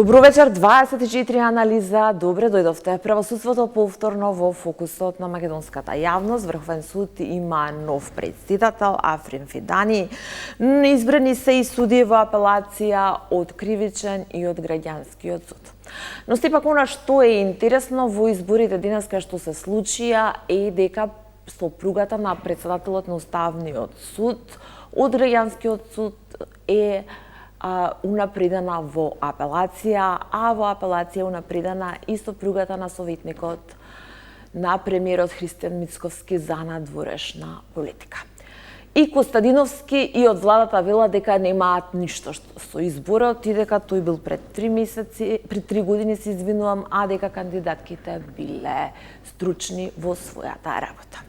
Добро вечер, 24 анализа. Добре дојдовте. Правосудството повторно во фокусот на македонската јавност. Врховен суд има нов председател, Африн Фидани. Избрани се и судии во апелација од кривичен и од граѓанскиот суд. Но сепак она што е интересно во изборите денеска што се случија е дека сопругата на председателот на Уставниот суд од граѓанскиот суд е унапредена во апелација, а во апелација унапредена и сопругата на советникот на премиерот Христијан Мицковски за надворешна политика. И Костадиновски и од владата вела дека немаат ништо со изборот и дека тој бил пред 3 години се извинувам, а дека кандидатките биле стручни во својата работа.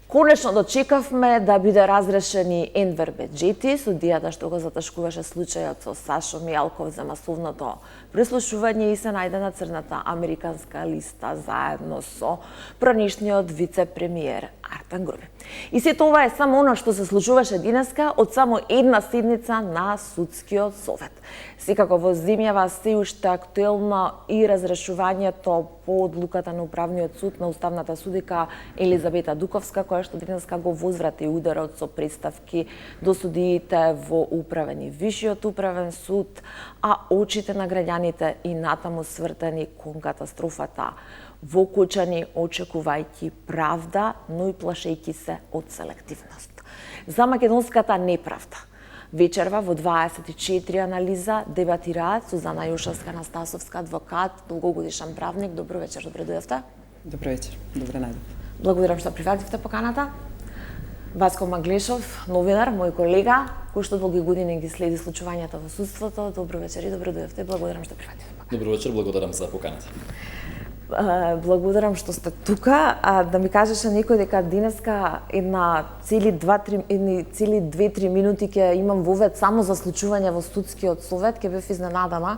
Конечно дочекавме да биде разрешени Енвер Беџети, судијата што го затешкуваше случајот со Сашо Мијалков за масовното прислушување и се најде на црната американска листа заедно со пранишниот вице-премиер Артан Груби. И сето ова е само оно што се случуваше денеска од само една седница на судскиот совет. Секако во земјава се уште актуелно и разрешувањето по одлуката на Управниот суд на уставната судика Елизабета Дуковска, која што денеска го возврати ударот со представки до судиите во Управен и Вишиот управен суд, а очите на граѓаните и натаму свртени кон катастрофата во Кочани, очекувајќи правда, но и плашејќи се од селективност. За македонската неправда вечерва во 24 анализа дебатираат Сузана Јошевска-Настасовска, адвокат, долгогодишен правник. Добро вечер, добре дојдовте. Добро вечер, добре најдов. Благодарам што прифативте поканата. Васко Маглешов, новинар, мој колега, кој што долги години ги следи случувањата во судството. Добро вечер и добре дојдовте. Благодарам што прифативте поканата. Добро вечер, благодарам за поканата. Благодарам што сте тука. Да ми кажеше некој дека денеска цели 2-3 минути ќе имам вовед само за случување во судскиот совет, ќе бев изненадана.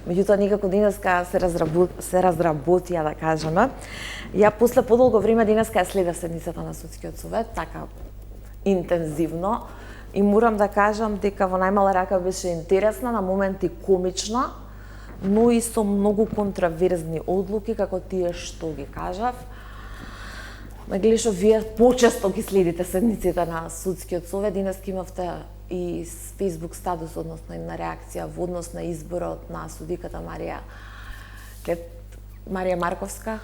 Меѓутоа никако денеска се разработија, да кажеме. Ја после подолго време денеска ја следев седницата на судскиот совет, така интензивно, и морам да кажам дека во најмала рака беше интересна, на моменти комична, но и со многу контраверзни одлуки, како тие што ги кажав. Маглешов, вие почесто ги следите седниците на судскиот совет. Денеска имавте и Facebook статус, односно една реакција во однос на изборот на судиката Марија Марковска,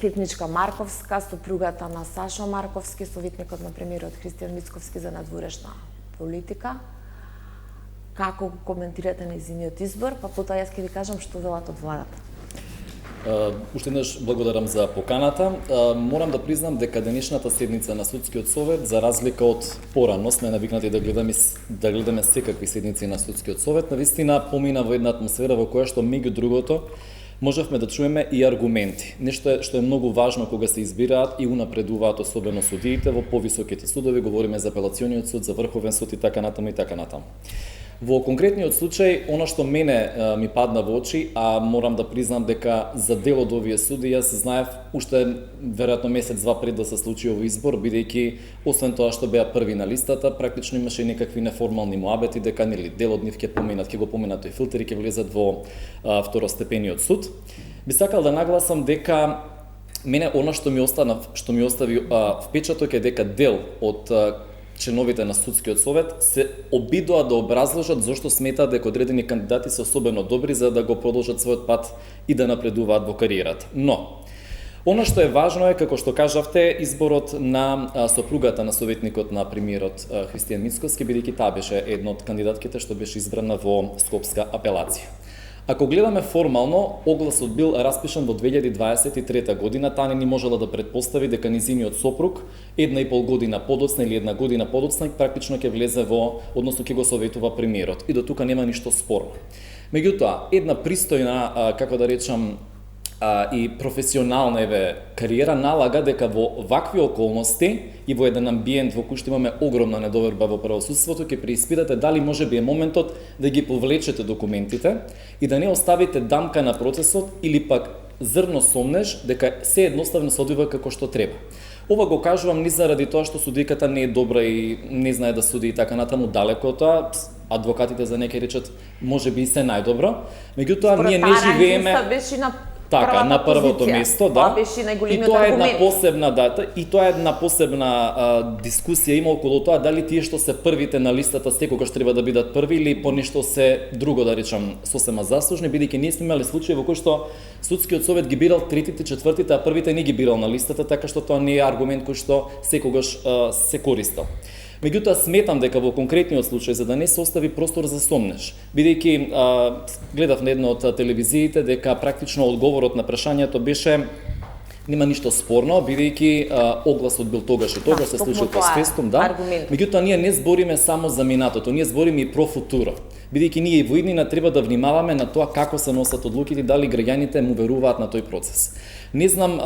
Клетничка Марковска, сопругата на Сашо Марковски, советникот на премиерот Христијан Мицковски за надворешна политика. Како го коментирате нејзиниот избор, па потоа јас ќе ви кажам што велат од владата. Уште еднаш благодарам за поканата. Морам да признам дека денешната седница на судскиот совет, за разлика од порано, сме навикнати да гледаме секакви седници на судскиот совет, навистина помина во една атмосфера во која што меѓу другото можевме да чуеме и аргументи. Нешто што е многу важно кога се избираат и унапредуваат особено судиите во повисоките судови, говориме за апелациониот суд, за Врховен суд и така натаму и така натаму. Во конкретниот случај, она што мене ми падна во очи, а морам да признам дека за дел од овие суди јас знаев уште веројатно месец-два пред да се случи овој избор, бидејќи освен тоа што беа први на листата, практично имаше некакви неформални муабети дека нели дел од нив ќе го поминат тој филтер и ќе влезат во второстепениот суд. Би сакал да нагласам дека мене она што ми остави впечаток е дека дел од членовите на судскиот совет се обидоа да образложат зошто сметаат дека одредени кандидати се особено добри за да го продолжат својот пат и да напредуваат во кариерата. Но она што е важно е, како што кажавте, изборот на сопругата на советникот на премиерот Христијан Мицковски, бидејќи таа беше една од кандидатките што беше избрана во Скопска апелација. Ако гледаме формално, огласот бил распишан во 2023 година, таа не ни можела да претпостави дека низиниот сопруг 1,5 година подоцна или 1 година подоцна практично ќе влезе односно ќе го советува премиерот. И до тука нема ништо спорно. Меѓутоа, една пристојна, како да речам, и професионална кариера налага дека во вакви околности и во еден амбиент во кој што имаме огромна недоверба во правосудството, ќе преиспитате дали може би е моментот да ги повлечете документите и да не оставите дамка на процесот или пак зрно сомнеш дека се едноставно се одвива како што треба. Ова го кажувам не заради тоа што судиката не е добра и не знае да суди и така натаму, далеко од тоа. адвокатите за некои речат можеби и се најдобро, меѓутоа ние не живееме беше на така на првото место, да. Тоа беше најголемиот аргумент. Една посебна дата и тоа е една посебна дискусија има околу тоа дали тие што се првите на листата секогаш треба да бидат први или по нешто се друго да речам сосема заслужни, бидејќи ние сме имале случаи во кои што судскиот совет ги бирал третите, четвртите, а првите не ги бирал на листата, така што тоа не е аргумент кој што секогаш се користел. Меѓутоа сметам дека во конкретниот случај за да не се остави простор за сомнеш, бидејќи гледав на една од телевизиите дека практично одговорот на прашањето беше нема ништо спорно, бидејќи огласот бил тогаш и тогаш се случил постфестум, да. Меѓутоа ние не збориме само за минатото, ние збориме и про футуро. Бидејќи ние и во иднина треба да внимаваме на тоа како се носат одлуките, дали граѓаните му веруваат на тој процес. Не знам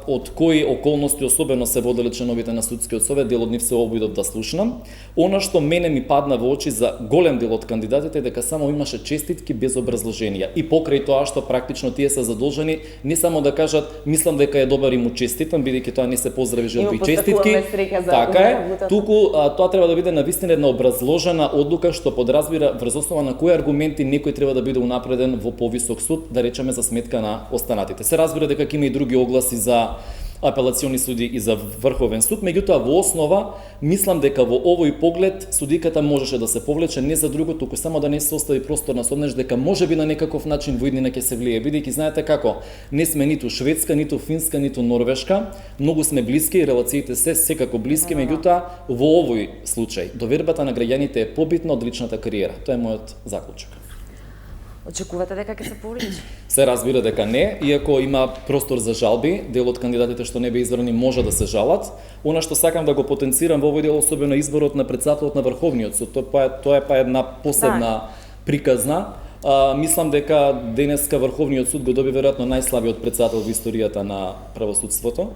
од кои околности особено се воделе членовите на судскиот совет, дел од нив се обидов да слушнам. Она што мене ми падна во очи за голем дел од кандидатите дека само имаше честитки без образложенија. И покрај тоа што практично тие се задолжени не само да кажат мислам дека е добар и му честитам, бидејќи тоа не се поздрави желби и честитки. Така е, туку тоа треба да биде навистина една образложена одлука што подразбира врз основа на кои аргументи некој треба да биде унапреден во повисок суд, да речеме за сметка на останатите. Се разбира дека има и други огласи за апелациони суди и за Врховен суд, меѓутоа во основа мислам дека во овој поглед судиката можеше да се повлече не за друго, туку само да не се остави простор на сомнеш дека можеби на некаков начин во иднина ќе се влие, бидејќи знаете како, не сме ниту Шведска, ниту Финска, ниту Норвешка, многу сме блиски и релациите се секако блиски, меѓутоа во овој случај довербата на граѓаните е побитна од личната кариера. Тоа е мојот заклучок. Очекувате дека ќе се повлече? Се разбира дека не, иако има простор за жалби, дел од кандидатите што не бе избрани може да се жалат. Она што сакам да го потенцирам во овој дел, особено изборот на претседателот на Врховниот суд, тоа е една посебна приказна. Мислам дека денеска Врховниот суд го доби веројатно најслабиот претседател во историјата на правосудството.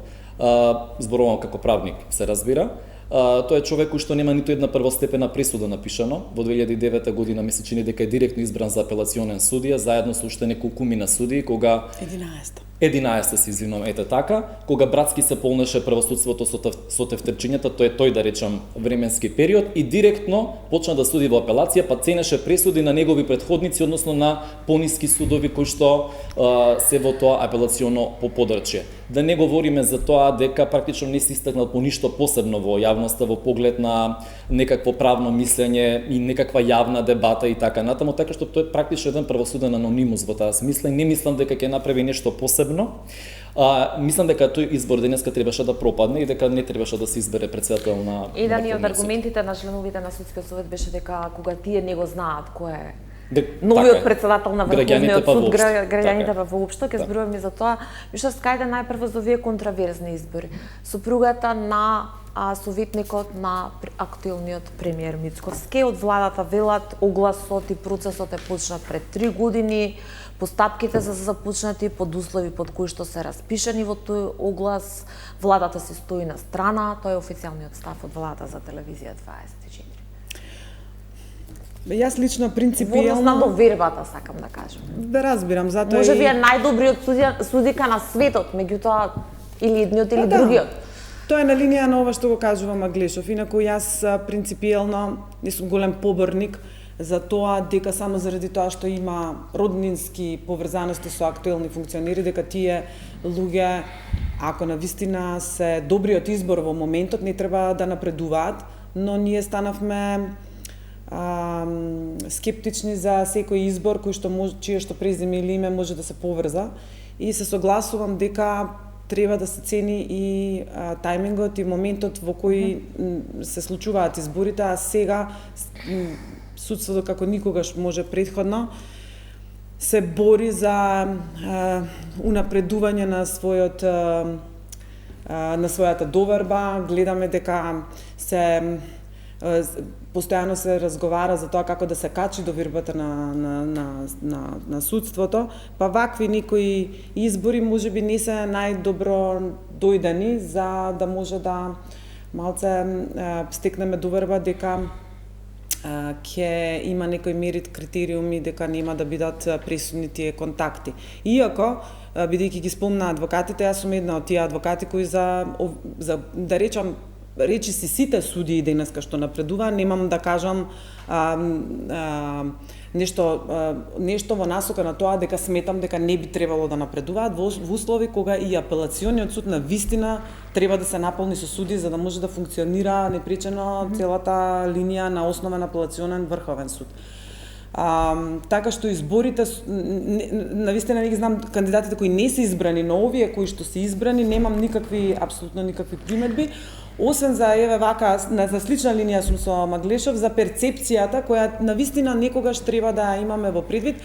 Зборувам како правник, се разбира. Тоа е човек кој што нема ниту една првостепена пресуда напишано. Во 2009 година ми се чини дека е директно избран за апелационен судија, заедно со уште неколку на судии, кога 11 се извинувам, ете така, кога братски се полнеше правосудството со тефтерчињата, тој да речам временски период и директно почна да суди во апелација, па ценеше пресуди на негови претходници, односно на пониски судови кои што се во тоа апелационо подрачје. Да не говориме за тоа дека практично не се истакнал по ништо посебно во јавноста во поглед на некакво правно мислење и некаква јавна дебата и така натаму, така што тој е практично еден правосуден анонимус во таа смисла и не мислам дека ќе направи нешто посебно. Мислам дека тој избор денеска требаше да пропадне и дека не требаше да се избере претседател на Еден од аргументите на членовите на судскиот совет беше дека кога тие не го знаат кој е новиот претседател на Врховниот суд, граѓаните па воопшто, ќе зборуваме за тоа. Виште, кајде најпрво за овие контраверзни избори. Сопругата на советникот на актуелниот премиер Мицковски од владата велат огласот и процесот е почнат пред 3 години, постапките се започнати под услови под кои што се распишани во тој оглас, владата се стои на страна, тоа е официјалниот став од владата за телевизија 24. Јас лично принципиелно... Во однос на довербата, сакам да кажам. Да разбирам, затоа може би е најдобриот судика на светот, меѓутоа или едниот или другиот. Тоа е на линија на ова што го кажува Маглешов. Инаку јас принципиелно не сум голем поборник за тоа дека само заради тоа што има роднински поврзаности со актуелни функционери, дека тие луѓе, ако навистина се добриот избор во моментот, не треба да напредуваат, но ние станавме скептични за секој избор кој што чие што презиме или име може да се поврза и се согласувам дека треба да се цени и тајмингот и моментот во кој се случуваат изборите, а сега судството како никогаш може претходно се бори за унапредување на својата доверба. Гледаме дека се постојано се разговара за тоа како да се качи довербата на судството, па вакви некои избори можеби не се најдобро дојдени за да може да малце стекнеме доверба дека ќе има некој мерит критериуми дека нема да бидат пресудни тие контакти. Иако, бидејќи ги спомна адвокатите, јас сум една од тие адвокати кои за да речам речиси сите судии денеска што напредува, немам да кажам нешто во насока на тоа дека сметам дека не би требало да напредуваат во услови кога и апелациониот суд на вистина треба да се наполни со суди за да може да функционира непречено целата линија на основен апелационен врховен суд. Така што изборите, навистина не ги знам кандидатите кои не се избрани, но овие кои што се избрани, немам апсолутно никакви примедби, освен за еве вака за слична линија сум со Маглешов за перцепцијата која навистина некогаш треба да имаме во предвид,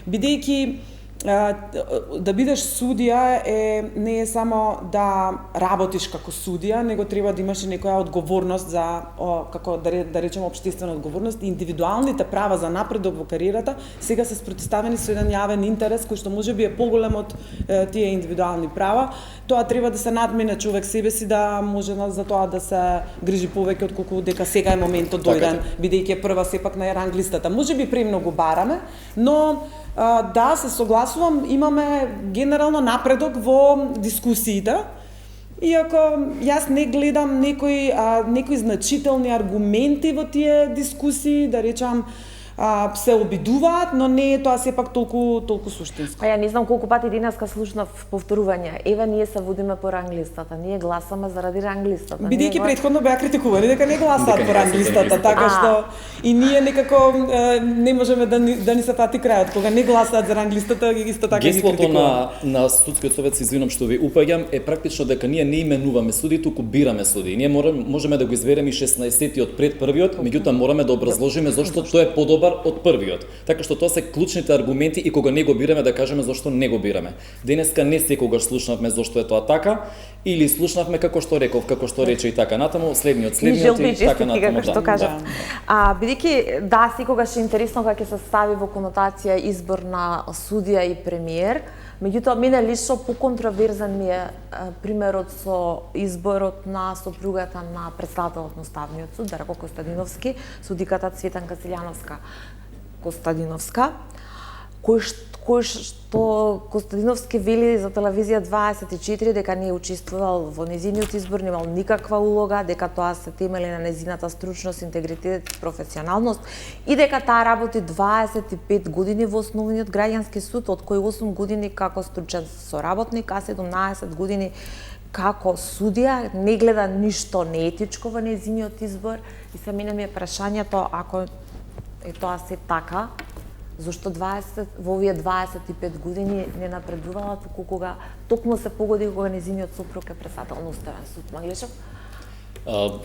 бидејќи да бидеш судија не е само да работиш како судија, него треба да имаш и некоја одговорност за како да речеме општествена одговорност и индивидуалните права за напредок во кариерата сега се спротивставени со еден јавен интерес кој што можеби е поголем од тие индивидуални права. Тоа треба да се надмене човек себе си да може за тоа да се грижи повеќе отколку дека сега е моментот дојден, бидејќи е прва сепак на ранглистата. Можеби премногу бараме, но да, се согласувам, имаме генерално напредок во дискусиите, иако јас не гледам некои значителни аргументи во тие дискусии, да речам, се обидуваат, но не е тоа сепак толку суштинско. Ја не знам колку пати денеска слушнав повторување. Еве ние се водиме по ранглистата, ние гласаме заради ранглистата. Бидејќи претходно беа критикувани дека не гласаат по ранглистата, така што и ние некако не можеме да ни се фати крајот кога не гласаат за ранглистата, исто така ги критикуваат. Геслото на судскиот совет, се извинам што ви упаѓам, е практично дека ние не именуваме суди, туку бираме суди. Ние можеме да го избереме и 16-тиот пред првиот, меѓутоа мораме да образложиме зошто тој е подобар од првиот. Така што тоа се клучните аргументи и кога не го бираме да кажеме зошто не го бираме. Денеска не секогаш слушнавме зошто е тоа така или слушнавме како што реков, како што рече и така натаму, следниот и така натаму. Што кажав. Бидејќи секогаш е интересно кога ќе се стави во конотација избор на судија и премиер, меѓутоа мене лично поконтроверзен ми е примерот со изборот на сопругата на претседателот на Уставниот суд, Дарко Костадиновски, судиката Цветанка Костадиновска, кој што Костадиновски вели за телевизија 24 дека не е учествувал во незиниот избор, немал никаква улога, дека тоа се темели на незината стручност, интегритет, професионалност и дека таа работи 25 години во основниот граѓански суд, од кои 8 години како стручен соработник, а 17 години како судија, не гледа ништо неетичко во незиниот избор и се мене ми е прашањето ако е тоа се така, зашто во овие 25 години не напредувала, туку кога токму се погоди кога незиниот сопруг е претседател на Уставен суд. Маглешов?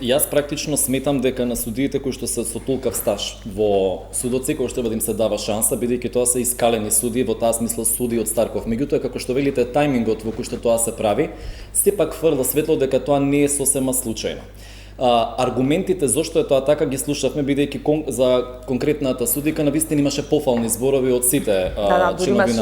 Јас практично сметам дека на судиите кои што се со толкав стаж во судот секогаш треба да им се дава шанса, бидејќи тоа се искалени судии, во таа смисла судии од Старков. Меѓутоа, како што велите, тајмингот во кој што тоа се прави, сепак фрла светло дека тоа не е сосема случајно. Аргументите зошто е тоа така ги слушавме, бидејќи за конкретната судика навистина имаше пофални зборови од сите членови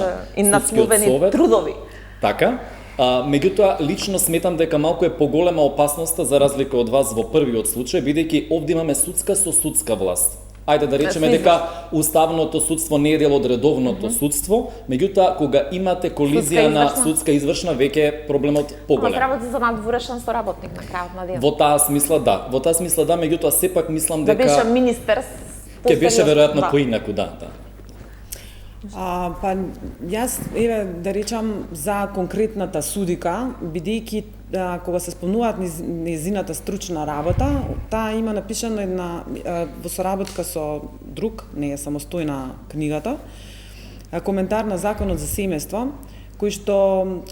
на судскиот совет. Трудови. Така. Меѓутоа, лично сметам дека малку е поголема опасноста за разлика од вас во првиот случај, бидејќи овде имаме судска со судска власт. Ајде да речеме дека уставното судство не е дел од редовното судство, меѓутоа кога имате колизија на судска извршна, веќе е проблемот поголем. Ама работи за надворешен соработник на крајот на денот. Во таа смисла да, меѓутоа сепак мислам дека да беше министер, ќе беше веројатно поинаку, да. Па јас да речам за конкретната судика, бидејќи кога се спомнуваат незината стручна работа, таа има напишано една во соработка со друг, не е самостојна книгата, коментар на законот за семејство, кој што,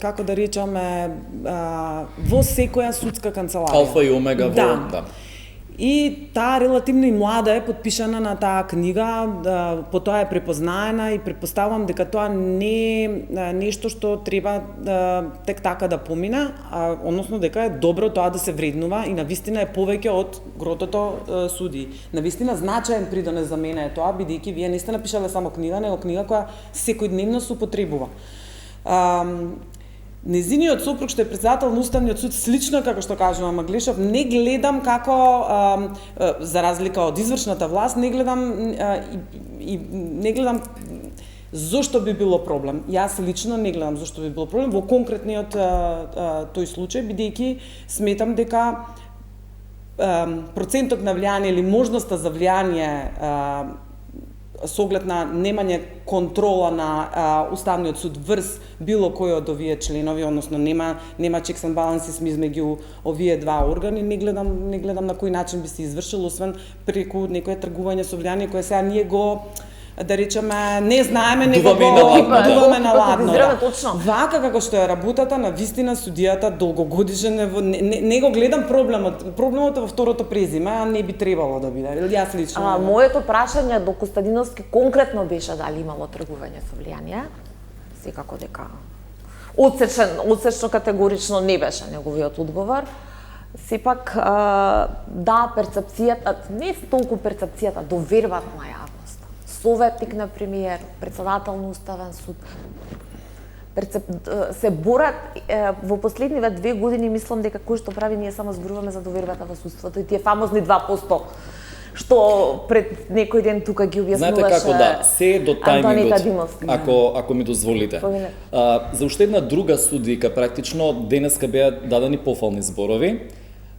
како да речеме, во секоја судска канцеларија. Алфа и омега во, да. И таа релативно и млада е подпишана на таа книга, потоа е препознаена и претпоставувам дека тоа не е нешто што треба тек така да помине, односно дека е добро тоа да се вреднува и навистина е повеќе од гротото судии. Навистина значаен придонес за мене е тоа, бидејќи вие не сте напишале само книга, него книга која секојдневно се употребува. Незиниот сопруг што е претседател на Уставниот суд, слично како што кажува Маглешов, не гледам како за разлика од извршната власт, не гледам зошто би било проблем. Јас лично не гледам зошто би било проблем во конкретниот тој случај, бидејќи сметам дека процентот на влијание или можноста за влијание со оглед на немање контрола на Уставниот суд врз било кој од овие членови, односно нема checks and balances меѓу овие два органи, не гледам на кој начин би се извршил, освен преку некое тргување со влијание кое сега ние го, да речеме, не знаеме, него го дуваме на ладно. Вака како што е работата, на вистина судијата долгогодишен не го гледам проблемот е во второто презиме, а не би требало да биде. Јас лично. Моето прашање до Костадиновски конкретно беше дали имало тргување со влијание. Секако дека одсечно категорично не беше неговиот одговор. Сепак да, перцепцијата, не толку перцепцијата, довербата на јавност. Советник на премиер, председател на Уставен суд, се борат во последниве 2 години, мислам дека кој што прави, ние само зборуваме за довербата во судството и тие фамозни 2%, што пред некој ден тука ги објаснуваше. Знаете како да, се е до тајмингот, ако ми дозволите. За уште една друга судика, практично, денеска беа дадени пофални зборови.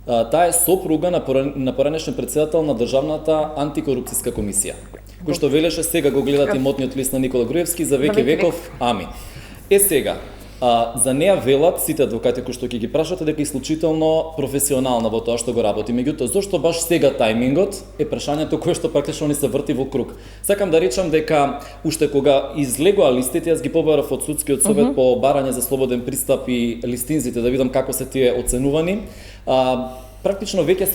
Таа е сопруга на поранешен председател на Државната антикорупцијска комисија, кој што велеше сега го гледат имотниот лист на Никола Груевски за веќе веков, ами. Сега, за неа велат сите адвокати кои што ќе ги прашате дека е исклучително професионална во тоа што го работи. Меѓутоа, зошто баш сега тајмингот е прашањето кое што практично ни се врти во круг. Сакам да речам дека уште кога излегоа листите, јас ги побарав од судскиот совет по барање за слободен пристап и листинзите да видам како се тие оценувани. Практично веќе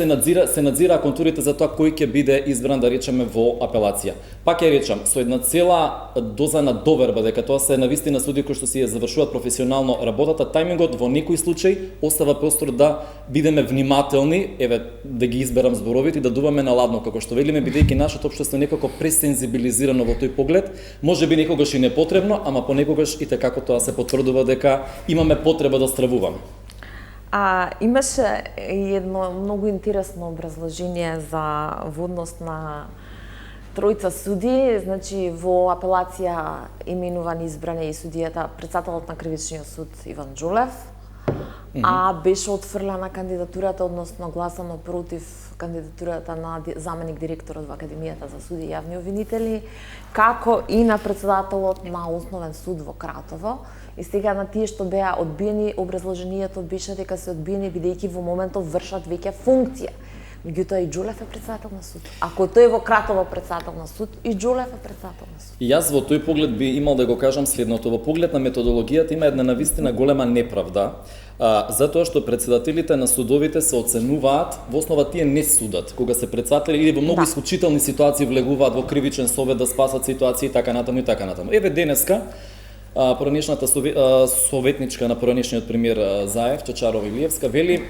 се надзира контурите за тоа кој ќе биде избран, да речеме, во апелација. Пак ја речам, со една цела доза на доверба дека тоа се навистина суди кои што си ја завршуваат професионално работата, тајмингот во некој случај остава простор да бидеме внимателни, еве да ги изберам зборовите и да дуваме на ладно, како што велиме, бидејќи нашето општество е некако пресензибилизирано во тој поглед, можеби некогаш и непотребно, ама понекогаш и така тоа се потврдува дека имаме потреба да стравуваме. Имаше едно многу интересно образложение за водност на тројца суди, значи во апелација именуван избран и судијата председателот на Кривичниот суд Иван Џолев, а беше отфрлена кандидатурата, односно гласано против кандидатурата на заменик директорот во Академијата за суди и јавни обвинители, како и на председателот на Основен суд во Кратово. И сега на тие што беа одбиени, образложението беше дека се одбиени бидејќи во моментов вршат веќе функција. Меѓутоа и Џолев е председател на суд. Ако тој во Кратово председател на суд, и Џолев е председател на суд. И јас во тој поглед би имал да го кажам следното. Во поглед на методологијата има една навистина голема неправда, затоа што председателите на судовите се оценуваат, во основа тие не судат, кога се председатели или во многу исклучителни ситуации влегуваат во кривичен совет да спасат ситуации и така натаму и така натаму. Еве денеска поранешната советничка на поранешниот премиер Заев, Чачарова Илиевска, вели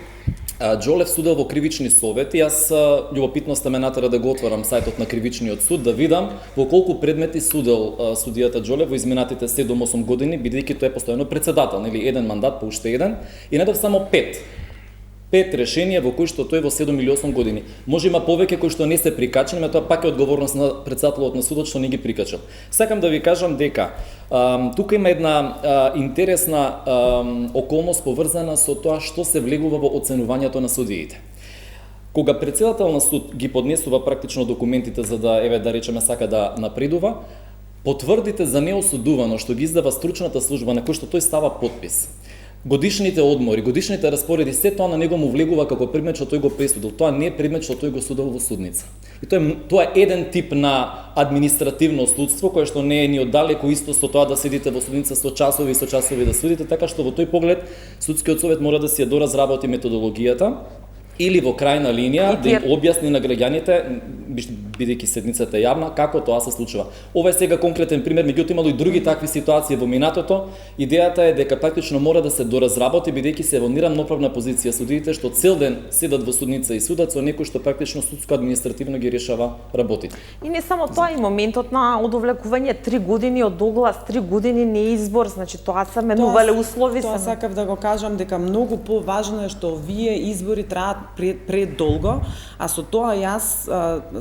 Џолев судел во кривични совети. Јас љубопитноста ме натера да го отворам сајтот на Кривичниот суд да видам во колку предмети судел судијата Џолев во изминатите 7-8 години, бидејќи тој е постојано председател, нели еден мандат по уште еден, и недов само 5 решенија во кои што тој во 7 или 8 години. Може има повеќе кои што не се прикачени, но тоа пак е одговорност на председателот на судот што не ги прикачал. Сакам да ви кажам дека тука има една интересна околност поврзана со тоа што се влегува во оценувањето на судиите. Кога председател на суд ги поднесува практично документите за да, еве да речеме, сака да напредува, потврдите за неосудувано што ги издава стручната служба на кој што тој става подпис, годишните одмори, годишните распореди, се тоа на него му влегува како предмет што тој го пресудил. Тоа не е предмет што тој го судил во судница. И тоа е еден тип на административно судство кое што не е ни оддалеку исто со тоа да седите во судница со часови и со часови да судите, така што во тој поглед судскиот совет мора да си ја доразработи методологијата или во крајна линија да им објасни на граѓаните, бидејќи седницата е јавна, како тоа се случува. Ова е сега конкретен пример, меѓутоа имало и други такви ситуации во минатото. Идејата е дека практично мора да се доразработи, бидејќи се во неравноправна позиција судиите што цел ден седат во судница и судат со некој што практично судско административно ги решава работите. И не само тоа, и моментот на одовлекување 3 години од оглас, 3 години не е избор, значи тоа се менувале услови. Тоа сакав да го кажам дека многу поважно е што овие избори траат предолго, а со тоа јас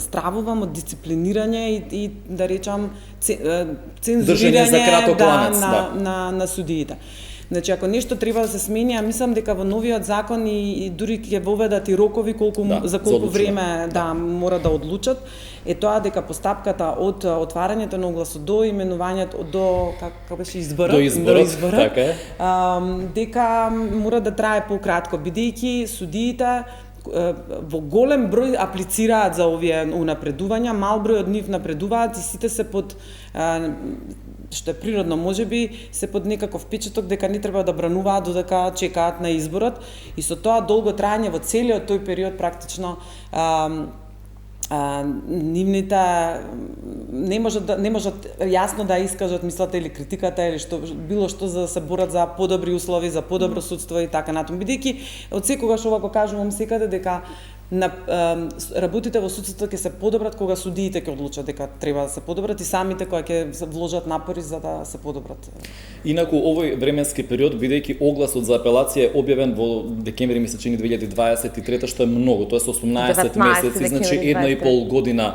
стравувам од дисциплинирање и да речам цензурирање за краток ланец, на судиите. Значи, ако нешто треба да се смени, ја мислам дека во новиот закон и дури ќе воведат и рокови за колку време мора да одлучат, е тоа дека постапката од отварањето на огласот до именувањето до како беше изборот, така е. Дека мора да трае пократко, бидејќи судиите во голем број аплицираат за овие унапредувања, мал број од нив напредуваат и сите се под што е природно, можеби се под некаков впечаток дека не треба да брануваат додека чекаат на изборот и со тоа долго траење во целиот тој период практично нивните не можат јасно да искажат мислата или критиката или било што за да се борат за подобри услови, за подобро судство и така натаму. Бидејќи од секогаш ова го кажувам секаде дека работите во судството ќе се подобрат кога судиите ќе одлучат дека треба да се подобрат и самите кои ќе вложат напори за да се подобрат. Инаку овој временски период, бидејќи огласот за апелација е објавен во декември ми се чини 2023, што е многу, тоа е 18 месеци, значи 1,5 година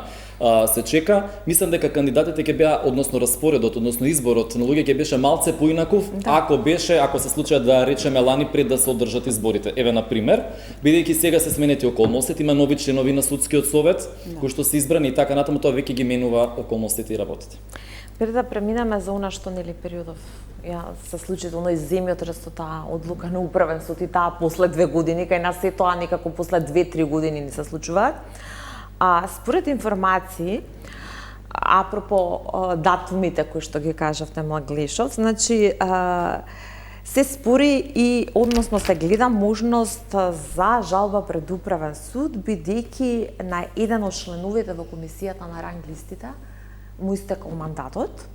се чека. Мислам дека кандидатите ќе беа, односно распоредот, односно изборот на луѓе ќе беше малце поинаков, ако се случаат да речеме лани пред да се одржат изборите. Еве на пример, бидејќи сега се сменети околностите, има нови членови на судскиот совет кои што се избрани и така натаму, тоа веќе ги менува околностите и работите. Пред да преминеме за она што нели периодов се случи во оној земјотрес, таа одлука на управен суд и таа после 2 години, кај нас се тоа некако после 2-3 години не се случуваат. Според информации, апропо датумите кои што ги кажавте Младлешов, значи се спори и односно се гледа можност за жалба пред управен суд, бидејќи на еден од членовите во комисијата на ранг листите му истекол мандатот,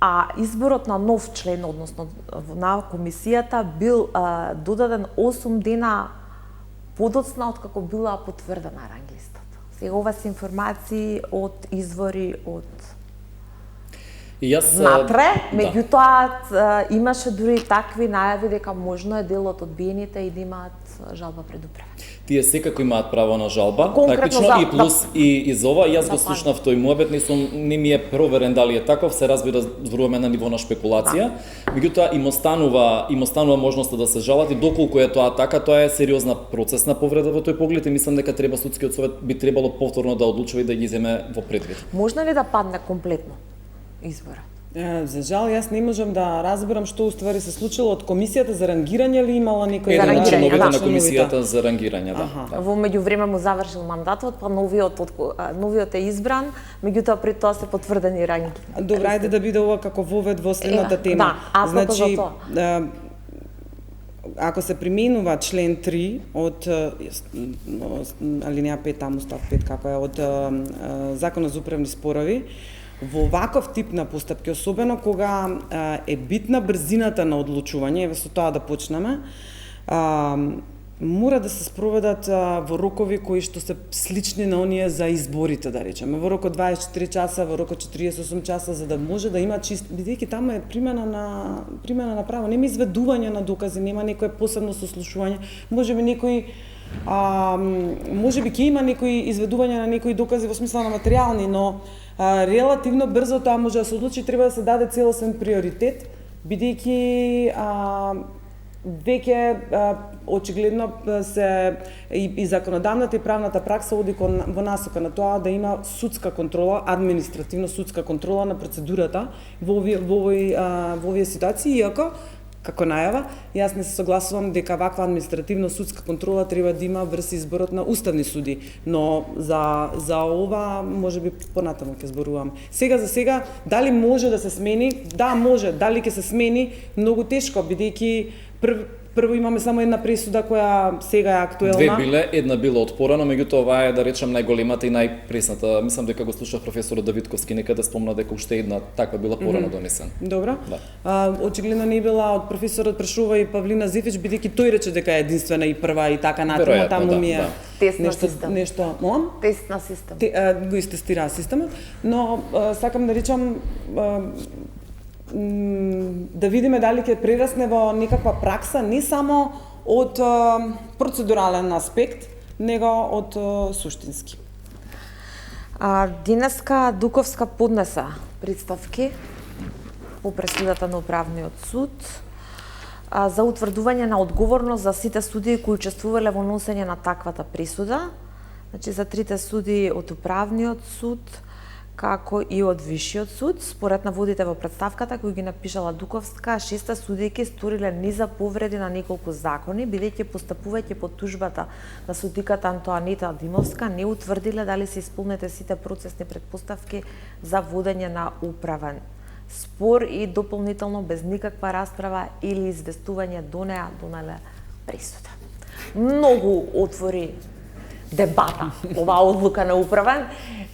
а изборот на нов член, односно на комисијата, бил додаден 8 дена подоцна од како била потврдена ранг листата. Сега ова се информации од извори од натре, меѓутоа имаше дури такви најави дека можно е дел од одбиените и да имаат жалба пред управа. Тие секако имаат право на жалба, практично и плюс и за ова, јас го слушнав тој муабет, не ми е проверен дали е таков, се разбира зборуваме на ниво на шпекулација, меѓутоа им останува можноста да се жалат и доколку е тоа така, тоа е сериозна процесна повреда во тој поглед и мислам дека треба судскиот совет би требало повторно да одлучува и да ги земе во предвид. Можно ли да падне комплетно изборот? За жал, јас не можам да разберам што уствари се случило од комисијата за рангирање или имала некој еден од членовите на комисијата за рангирање, да. Во меѓувреме му завршил мандатот, па новиот е избран, меѓутоа пред тоа се потврдени ранги. Добра, ајде да биде ова како вовед во следната тема. Значи, ако се применува член 3 од алинеја 5 таму став 5 како е од Законот за управни спорови, во ваков тип на постапки, особено кога е битна брзината на одлучување, еве со тоа да почнеме, мора да се спроведат во рокови кои што се слични на оние за изборите, да речеме, во рокот 24 часа, во рокот 48 часа, за да може да има чист, бидејќи таму е примена на право, нема изведување на докази, нема некое посебно сослушување, можеби ќе има некои изведувања на некои докази во смисла на материјални, но релативно брзо тоа може да се одлучи, треба да се даде целосен приоритет, бидејќи веќе очигледно се и законодавната и правната пракса оди во насока на тоа да има судска контрола, административно судска контрола на процедурата во овие ситуации, иако како најава, јас не се согласувам дека ваква административно судска контрола треба да има врз изборот на уставни суди, но за ова можеби понатаму ќе зборувам. Сега за сега дали може да се смени? Да, може. Дали ќе се смени? Многу тешко, бидејќи прво имаме само една пресуда која сега е актуелна. Две биле, една била отпорано, меѓутоа оваа е да речам најголемата и најпресната. Мислам дека го слушав професорот Давидковски некаде спомна дека уште една таква била порано донесена. Добро. Да. Очигледно не била од професорот Прашува и Павлина Зефич, бидејќи тој рече дека е единствена и прва и така натаму, таму ми е нешто, тест на систем. Го истестира системот, но сакам да речам да видиме дали ќе прерасне во некаква пракса, не само од процедурален аспект, него од суштински. Денеска Дуковска поднеса представки по пресудата на Управниот суд. за утврдување на одговорност за сите судии кои учествувале во носење на таквата присуда, значи за трите судии од управниот суд, како и од Висшиот суд. Според наводите во претставката кој ги напишала Дуковска, 6 судијки сториле низа повреди на неколку закони, бидејќи постапувајќи по тужбата на судиката Антоанита Димовска, не утврдиле дали се исполнете сите процесни претпоставки за водење на управен спор и дополнително без никаква расправа или известување до неа донеле присуда. Многу отвори дебата оваа одлука на управен.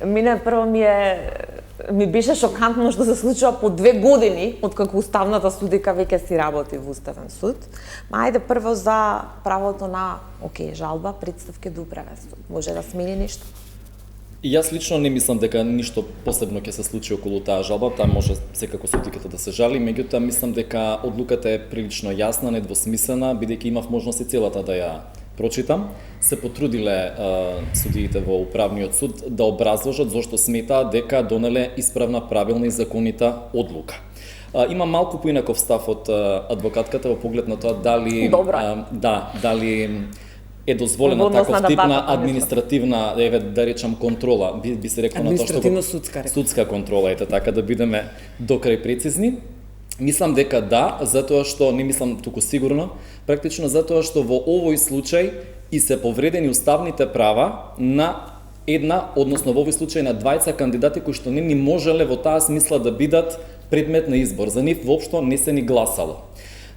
Мене прво ми беше шокантно што се случува по 2 години од како уставната судика веќе си работи во Уставен суд. Ма ајде прво за правото на жалба, претставки до управен суд. Може да смени нешто? И јас лично не мислам дека ништо посебно ќе се случи околу таа жалба, таа може секако судиката да се жали, меѓутоа мислам дека одлуката е прилично јасна, недвосмислена, бидејќи имав можност и целата да ја прочитам. Се потрудиле судиите во управниот суд да образложат зошто сметаат дека донеле исправна, правилна и законита одлука. Има малку поинаков став од адвокатката во поглед на тоа дали дали е дозволена таков тип на административна, да речам, контрола, би се рекло на тоа што судска контрола, ете така да бидеме докрај прецизни. Мислам дека да, затоа што не мислам туку сигурно, практично затоа што во овој случај и се повредени уставните права на една, односно во овој случај на двајца кандидати кои што не ни можеле во таа смисла да бидат предмет на избор. За нив воопшто не се ни гласало.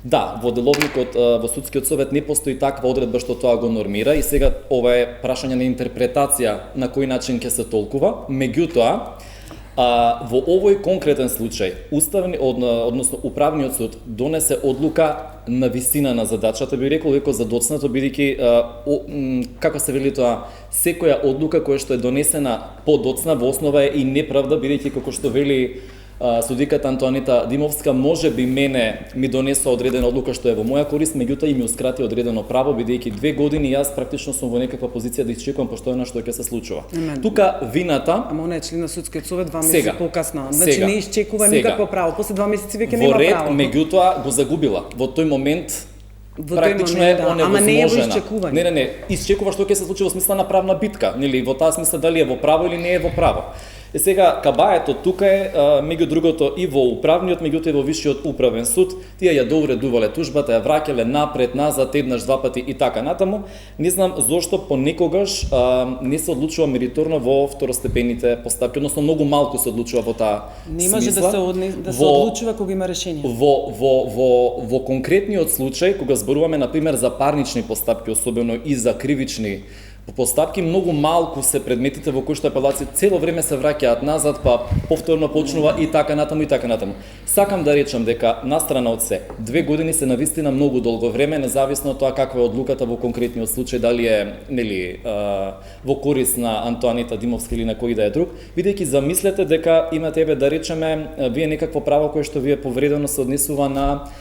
Да, во деловникот во судскиот совет не постои таква одредба што тоа го нормира и сега ова е прашање на интерпретација на кој начин ќе се толкува. Меѓутоа, во овој конкретен случај, односно управниот суд донесе одлука на висина на задачата, би рекол леко задоцнато, бидејќи како се вели тоа, секоја одлука која што е донесена подоцна во основа е и неправда, бидејќи како што вели судиката Антоанита Димовска, може би мене ми донесува одредена одлука што е во моја корист, меѓутоа и ми ускрати одредено право, бидејќи 2 години јас практично сум во некаква позиција да изчекувам постојано што ќе се случува. Тука вината... Ама она е член на судскиот совет 2 месеци покасно. Значи не изчекува никакво право, после 2 месеци веќе нема право. Во ред, меѓутоа го загубила. Во тој момент практично е оневозможена. Ама не е во изчекување. Не, изчекува што ќе се случи во смисла на правна битка, нели, во таа смисла дали е во право или не е во право. Е сега, кабаето тука е, меѓу другото, и во управниот, меѓутоа и во Висшиот управен суд, тие ја доуредувале тужбата, ја враќале напред, назад, еднаш, 2 пати и така натаму. Не знам зошто понекогаш не се одлучува мериторно во второстепените постапки, односно многу малку се одлучува во таа смисла. Не може да се одлучува кога има решение. Во конкретниот случај, кога зборуваме, например, за парнични постапки, особено и за кривични постапки, многу малку се предметите во кои што апелација цело време се враќаат назад, па повторно почнува и така натаму и така натаму. Сакам да речам дека настрана од се, 2 години се навистина многу долго време, независно од тоа каква е одлуката во конкретниот случај, дали е во корист на Антоанита Димовска или на кој да е друг, бидејќи замислете дека имате да речеме вие некакво право кое што ви е повредено се однесува на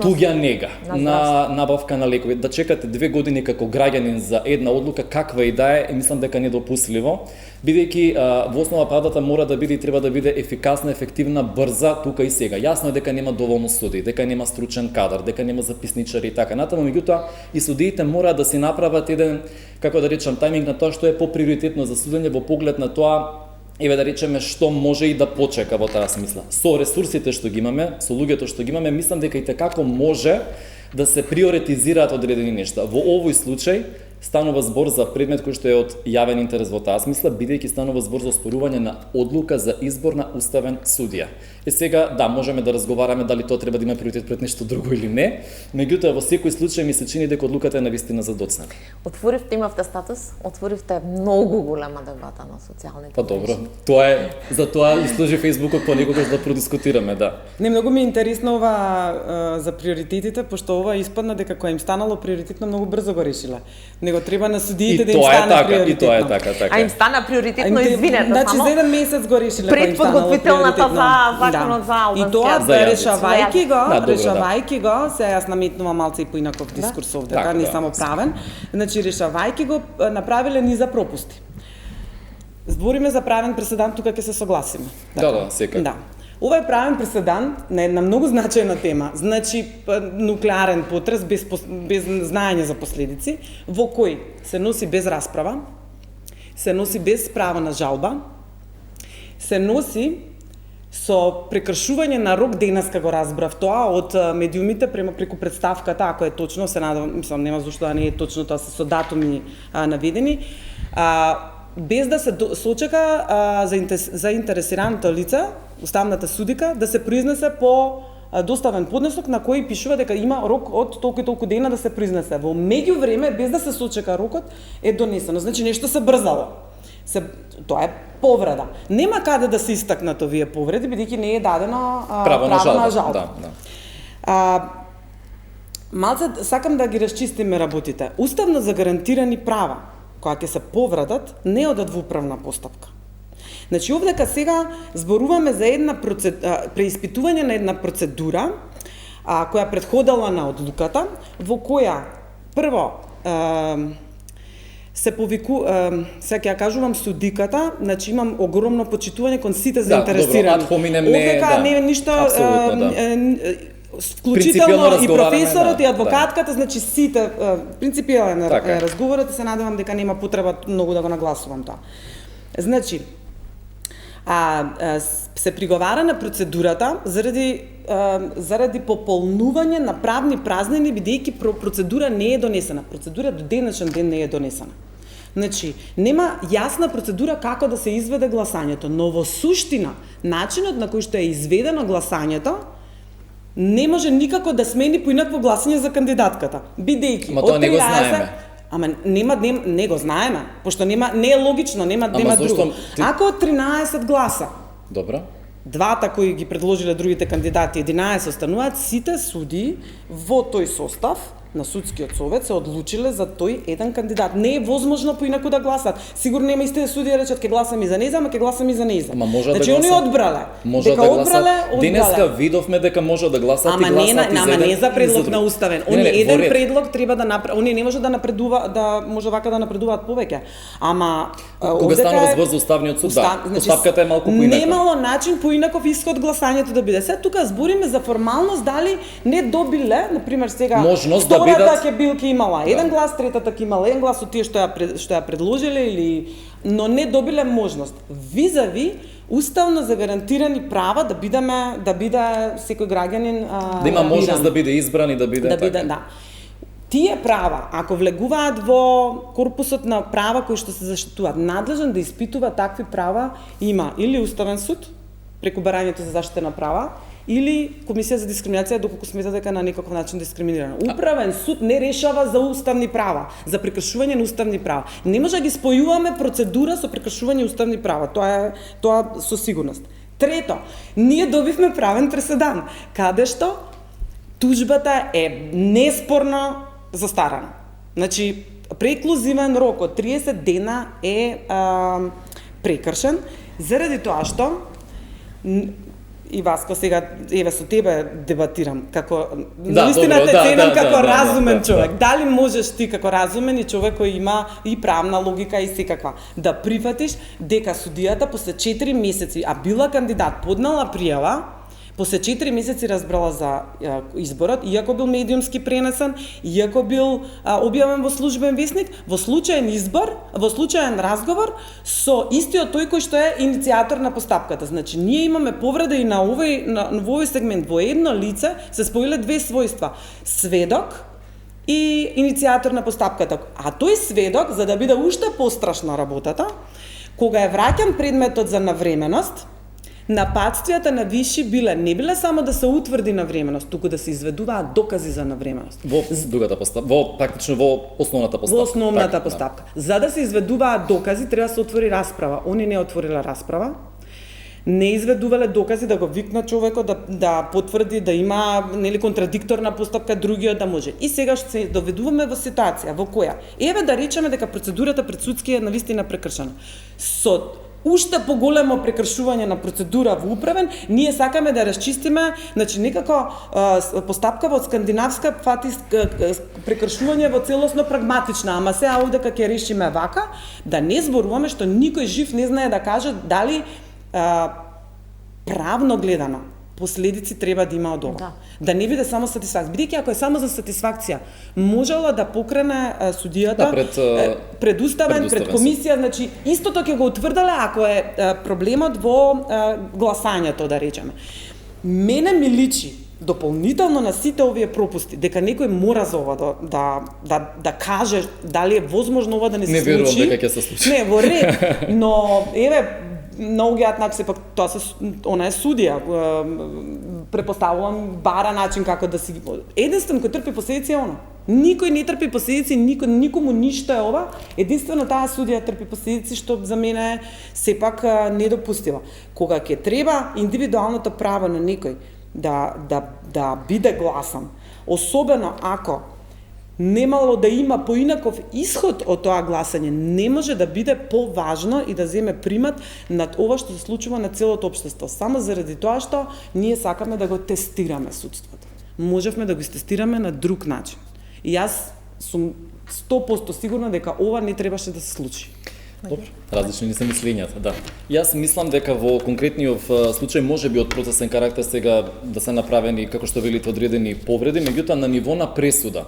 туѓа нега, на набавка на лекови. Да чекате 2 години како граѓанин за една одлука, каква и да е, мислам дека недопустливо, бидејќи во основа правдата мора да биде и треба да биде ефикасна, ефективна, брза тука и сега. Јасно е дека нема доволно судии, дека нема стручен кадар, дека нема записничари и така натаму, меѓутоа и судиите мора да си направат еден, како да речам, тајминг на тоа што е поприоритетно за судење во поглед на тоа, да речеме, што може и да почека во таа смисла. Со ресурсите што ги имаме, со луѓето што ги имаме, мислам дека и tekako може да се приоритизираат одредени нешта. Во овој случај станува збор за предмет кој што е од јавен интерес во таа смисла, бидејќи станува збор за оспорување на одлука за избор на уставен судија. Е сега, да, можеме да разговараме дали тоа треба да има приоритет пред нешто друго или не, меѓутоа во секој случај ми се чини дека одлуката е навистина задоцна. Отворивте, имавте статус, отворивте многу голема дебата на социјалните Па добро, тоа е, за тоа и служи Фејсбукот понекогаш да продискутираме, да. Не, многу ми е интересно ова за приоритетите, пошто ова испадна дека кој им станало приоритетно многу брзо го решила. Него треба на судиите да им стане приоритетно. И тоа е така. А им стана приоритетно, извинете, значи за 1 месец го решиле кој им станало предподготвителната за законот за албански. И тоа решавајќи го, се јас наметнувам малце и поинаков дискурс овде, не само правен. Значи решавајќи го направиле низа пропусти. Збориме за правен преседан, тука ќе се согласиме. Да, секако. Да. Ова е правен преседан на една многу значајна тема, значи нуклеарен потрес без знаење за последици, во кој се носи без расправа, се носи без право на жалба, се носи со прекршување на рок, денеска го разбрав тоа од медиумите преку представката, ако е точно, се надевам, мислам, нема зашто да не е точно тоа, се со датуми наведени, без да се сочека заинтересираното лице, уставната судика, да се произнесе по доставен поднесок на кој пишува дека има рок од толку и толку дена да се произнесе. Во меѓувреме, без да се сочека рокот, е донесено. Значи нешто се брзало. Тоа е повреда. Нема каде да се истакнат овие повреди, бидејќи не е дадено право на жалба. Малце сакам да ги расчистиме работите. Уставно загарантирани права, која ќе се повредат, не одат во управна постапка. Значи, овдека сега зборуваме за една преиспитување на една процедура која предходела на одлуката, во која, прво, се повику, сега ќе ја кажувам судиката, значи имам огромно почитување кон сите заинтересирани. Овдека не е ништо, вклучително и професорот и адвокатката, значи сите, принципијален е разговорот и се надевам дека нема потреба многу да го нагласувам тоа. Значи, се приговара на процедурата заради пополнување на правни празнини, бидејќи процедура не е донесена. Процедура до денешен ден не е донесена. Значи, нема јасна процедура како да се изведе гласањето, но во суштина, начинот на кој што е изведено гласањето, не може никако да смени поинакво гласање за кандидатката. Бидејќи од 13... не го знаеме, пошто не е логично, нема друго. Ако од 13 гласа, добро, двата кои ги предложиле другите кандидати, 11 остануваат, сите суди во тој состав на судскиот совет се одлучиле за тој еден кандидат. Не е возможно поинаку да гласат. Сигурно нема истите судии речат ќе гласам и за нејза, ама ќе гласам и за нејза. Значи они одбрале. Дека одбрале. Денеска видовме дека може да гласат и гласат и за еден. Не за предлог на уставен. Они еден предлог треба да направи, они не може да напредува, да може вака да напредуваат повеќе. Ама кога станува збор за уставниот суд, постапката е малку поинака. Немало начин поинаков исход гласањето да биде. Сега тука збориме за формалност, дали не добиле, на пример сега можност да втората ќе имала еден глас, третата ќе имала еден глас од тие што ја предложиле или но не добиле можност. Визави уставно загарантирани права да биде секој граѓанин да има можност да биде избран и да биде така. Тие права, ако влегуваат во корпусот на права кои што се заштитуваат, надлежен да испитува такви права има или Уставен суд преку барањето за заштита на права, или Комисија за дискриминација доколку смета дека на некаков начин дискриминирана. Управен суд не решава за уставни права, за прекршување на уставни права. Не може да ги спојуваме процедура со прекршување уставни права. Тоа со сигурност. Трето, ние добивме правен преседан, каде што тужбата е неспорно застарана. Значи, преклузивен рок од 30 дена е прекршен заради тоа што и Васко, сега еве со тебе дебатирам како наистина те ценам како разумен човек. Дали можеш ти како разумен и човек кој има и правна логика и секаква да прифатиш дека судијата после 4 месеци, а била кандидат, поднала пријава, после 4 месеци разбрала за изборот, иако бил медиумски пренесен, иако бил објавен во службен весник, во случаен избор, во случаен разговор со истиот тој кој што е иницијатор на постапката. Значи, ние имаме повреда и на овој сегмент. Во едно лице се споиле две својства. Сведок и иницијатор на постапката. А тој сведок, за да биде уште пострашна работата, кога е враќан предметот за навременост, нападствијата на виши не биле само да се утврди навременост, туку да се изведуваат докази за навременост. Во другата постапка, практично во основната постапка. Во основната постапка. За да се изведуваат докази, треба да се отвори расправа. Они не отворила расправа. Не изведувале докази да го викна човекот да потврди да има контрадикторна постапка, другиот да може. И сега што се доведуваме во ситуација во која еве да речеме дека процедурата пред судски е навистина прекршена. Со уште поголемо прекршување на процедура во управен, ние сакаме да расчистиме, значи некако постапка во скандинавска фати прекршување во целосно прагматична, ама сега овдека ќе решиме вака, да не зборуваме што никој жив не знае да каже дали правно гледано, последици треба да има од ова. Да не биде само сатисфакција. Бидејќи ако е само за сатисфакција, можела да покрене судијата пред уставен, пред комисија, значи истото ќе го утврдале ако е проблемот во гласањето, да речеме. Мене ми личи дополнително на сите овие пропусти дека некој мора за ова да каже дали е возможно ова да не се случи. Не верувам дека ќе се случи. Не, во ред, но еве многу ги атнак сепак тоа она е судија, препоставувам бара начин како да си единствен кој трпи последици е она. Никој не трпи последици, никому ништо е ова, единствено таа судија трпи последици што за мене е сепак недопустиво. Кога ќе треба индивидуалното право на некој да биде гласан, особено ако немало да има поинаков исход од тоа гласање, не може да биде поважно и да земе примат над ова што се случува на целото општество, само заради тоа што ние сакаме да го тестираме судството. Можевме да го тестираме на друг начин. И јас сум 100% сигурна дека ова не требаше да се случи. Добро, различни не се мислењата, да. Јас мислам дека во конкретниот случај може би од процесен карактер сега да се направени, како што велите, одредени повреди, меѓутоа на ниво на пресуда.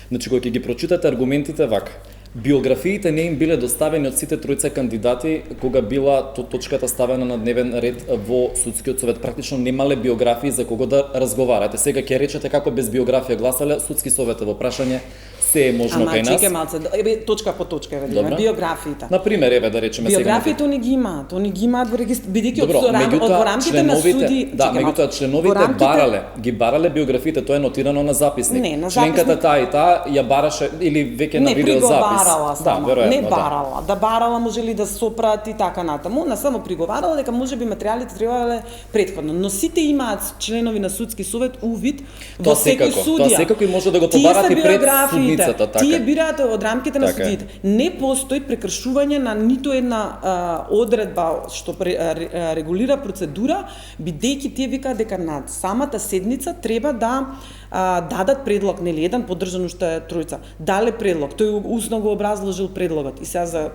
Значи, кога ќе ги прочитате аргументите вака, биографиите не им биле доставени од сите тројца кандидати кога била точката ставена на дневен ред во судскиот совет. Практично немале биографии за кого да разговарате. Сега ќе речете како без биографија гласале судски совет во прашање се е можно кај нас. Ама чекај малце, точка по точка ведиме, биографиите. Например, еве да речеме сега. Биографиите они ги имаат, во регистр, бидејќи од рамките на суди. Да, меѓутоа членовите ги барале биографиите, тоа е нотирано на записник. Не, на членката таа и таа ја бараше или веќе на видеозапис. Да, веројатно. Не барала, да барала може ли да сопрати и така натаму, не само приговарала дека можеби материјалите требале претходно, но сите имаат членови на судски совет увид во секој судија. Тоа секако може да го побарат и пред судницата. Тие бираат од рамките на судиите. Не постои прекршување на ниту една одредба што регулира процедура, бидејќи тие викаат дека на самата седница треба да дадат предлог, нели еден поддржан уште е тројца. Дале предлог, тој усно го образложил предлогот. И сега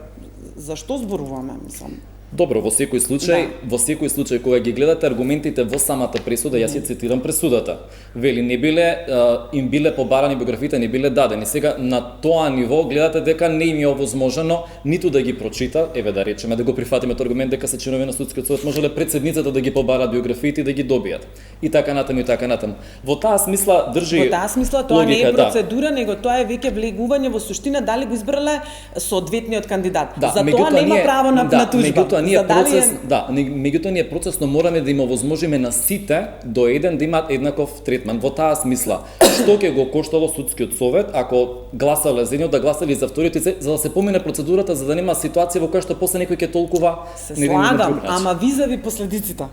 за што зборуваме, мислам? Добро, во секој случај кога ги гледате аргументите во самата пресуда, јас ја цитирам пресудата. Вели не биле им биле побарани биографиите, не биле дадени. Сега на тоа ниво гледате дека не им е овозможено ниту да ги прочита, еве да речеме да го прифатиме тој аргумент дека се членови на судскиот совет, можеле председницата да ги побара биографиите и да ги добијат. И така натаму и така натаму. Во таа смисла држи Во таа смисла тоа логика, не е процедура, него тоа е веќе влегување во суштина дали го избрале соодветниот кандидат. За тоа нема право на тужба. Меѓутоа ние процесно мораме да им овозможиме на сите до еден да имаат еднаков третман. Во таа смисла, што ќе го коштало судскиот совет ако гласале за едниот, да гласали за вториот, за да се помине процедурата, за да нема ситуација во која што после некој ќе толкува слагам, ама визави последиците.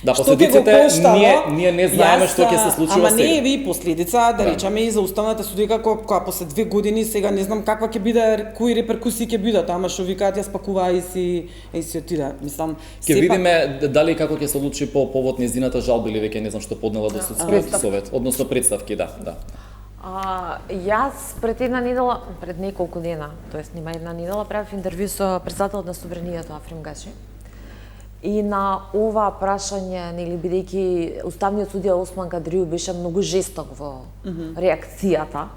Да, последиците ние не знаеме што ќе се случува сега. Ама не е ви последица, да речеме и за уставната судија која после 2 години сега не знам каква ќе биде, кои реперкусии ќе бидат, ама што викаат ја спакува и си отиде. Мислам, ќе видиме дали како ќе се случи по повод нејзината жалба или веќе не знам што поднела до судскиот совет, односно представки, да. Јас пред една недела, пред неколку дена, тоест нема една недела, правев интервју со претседателот на Собранието Африм Гаши. И на ова прашање, нели бидејќи уставниот судија Осман Кадрију беше многу жесток во реакцијата,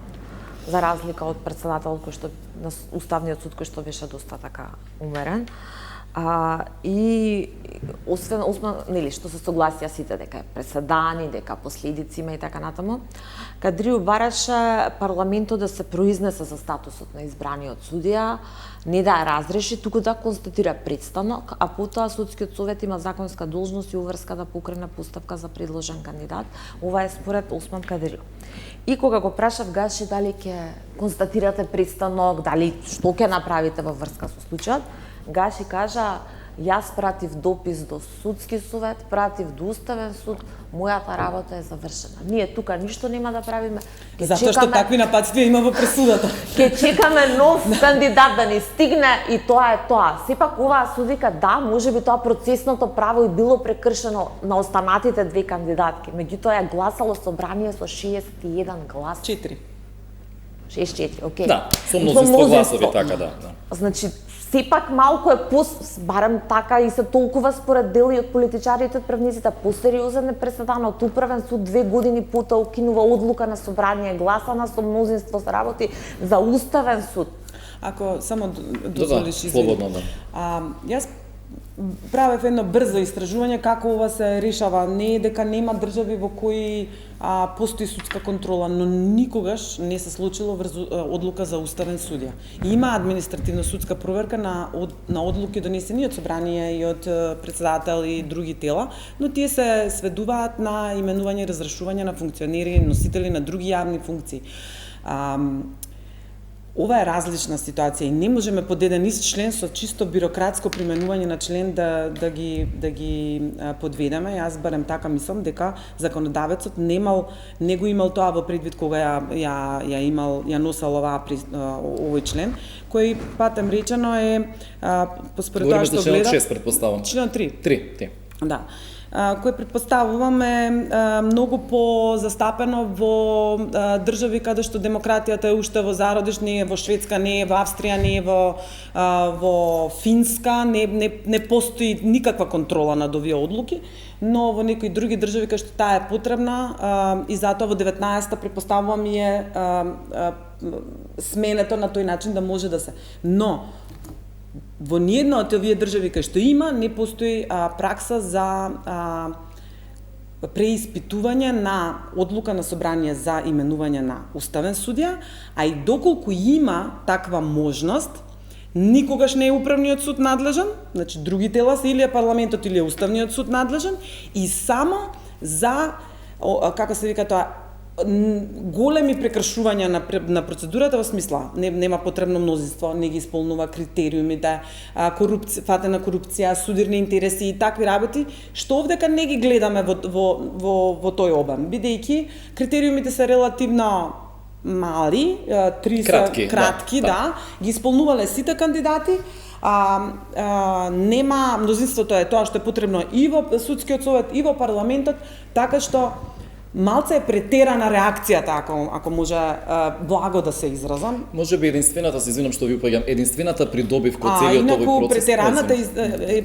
за разлика од претседателот кој што на уставниот суд кој што беше доста така умерен. И освен нели што се согласија сите дека е преседан и дека последици има и така натаму, Кадрију бараше парламентот да се произнесе за статусот на избраниот судија, не да ја разреши, туку да констатира престанок, а потоа судскиот совет има законска должност и уврска да покрене постапка за предложен кандидат. Ова е според Осман Кадрију. И кога го прашав Гаши дали ќе констатирате престанок, дали што ќе направите во врска со случајот, Гаши кажа, јас пратив допис до судски совет, пратив до уставен суд, мојата работа е завршена. Ние тука ништо нема да правиме. Затоа што такви нападствија има во пресудата. Ке чекаме нов кандидат да ни стигне и тоа е тоа. Сепак оваа судика, да, можеби тоа процесното право и било прекршено на останатите 2 кандидатки. Меѓутоа ја гласало собрание со 61 глас. 4. 6-4, окей. Да, со мнозинство гласови, така да. Значи, сепак малку е барем така и се толкува според дели од политичарите, од правниците, посериозен е пресадано од Управен суд 2 години пута укинува одлука на собрание, гласана со мнозинство се работи за Уставен суд. Ако само дозволиш, слободно, да. Јас правев едно брзо истражување како ова се решава. Не е дека нема држави во кои постои судска контрола, но никогаш не се случило врз одлука за уставен судија. Има административно судска проверка на одлуки донесени од собрание и од председател и други тела, но тие се сведуваат на именување и разрешување на функционери, носители на други јавни функции. Ова е различна ситуација и не можеме под еден ист член со чисто бирократско применување на член да ги подведеме. Јас барем така мислам дека законодавецот не го имал тоа во предвид кога ја носел овој член, кој патем речено е според тоа што гледа. Член 6 претпоставам. Член 3. 3. Да. Кој предпоставуваме многу по-застапено во држави каде што демократијата е уште во зародиш, не е во Шведска, не е во Австрија, не е во Финска, не постои никаква контрола над овие одлуки, но во некои други држави кај што таа е потребна и затоа во 19-та предпоставувам е сменето на тој начин да може да се. Но во ниедна од овие држави кај што има, не постои пракса за преиспитување на одлука на собрание за именување на уставен судија, а и доколку има таква можност, никогаш не е управниот суд надлежен, значи други тела се или е парламентот или е уставниот суд надлежен, и само за, како се вика тоа, големи прекршувања на процедурата во смисла нема потребно мнозинство, не ги исполнува критериумите, фатена корупција, судирни интереси и такви работи, што овдека не ги гледаме во тој обем, бидејќи критериумите се релативно мали, 3 кратки, да, ги исполнувале сите кандидати. Нема мнозинството е тоа што е потребно и во судскиот совет и во парламентот, така што малце е претерана реакцијата, ако може благо да се изразам. Може би единствената, се извинам што ви упаѓам, единствената придобивка од целиот овој процес.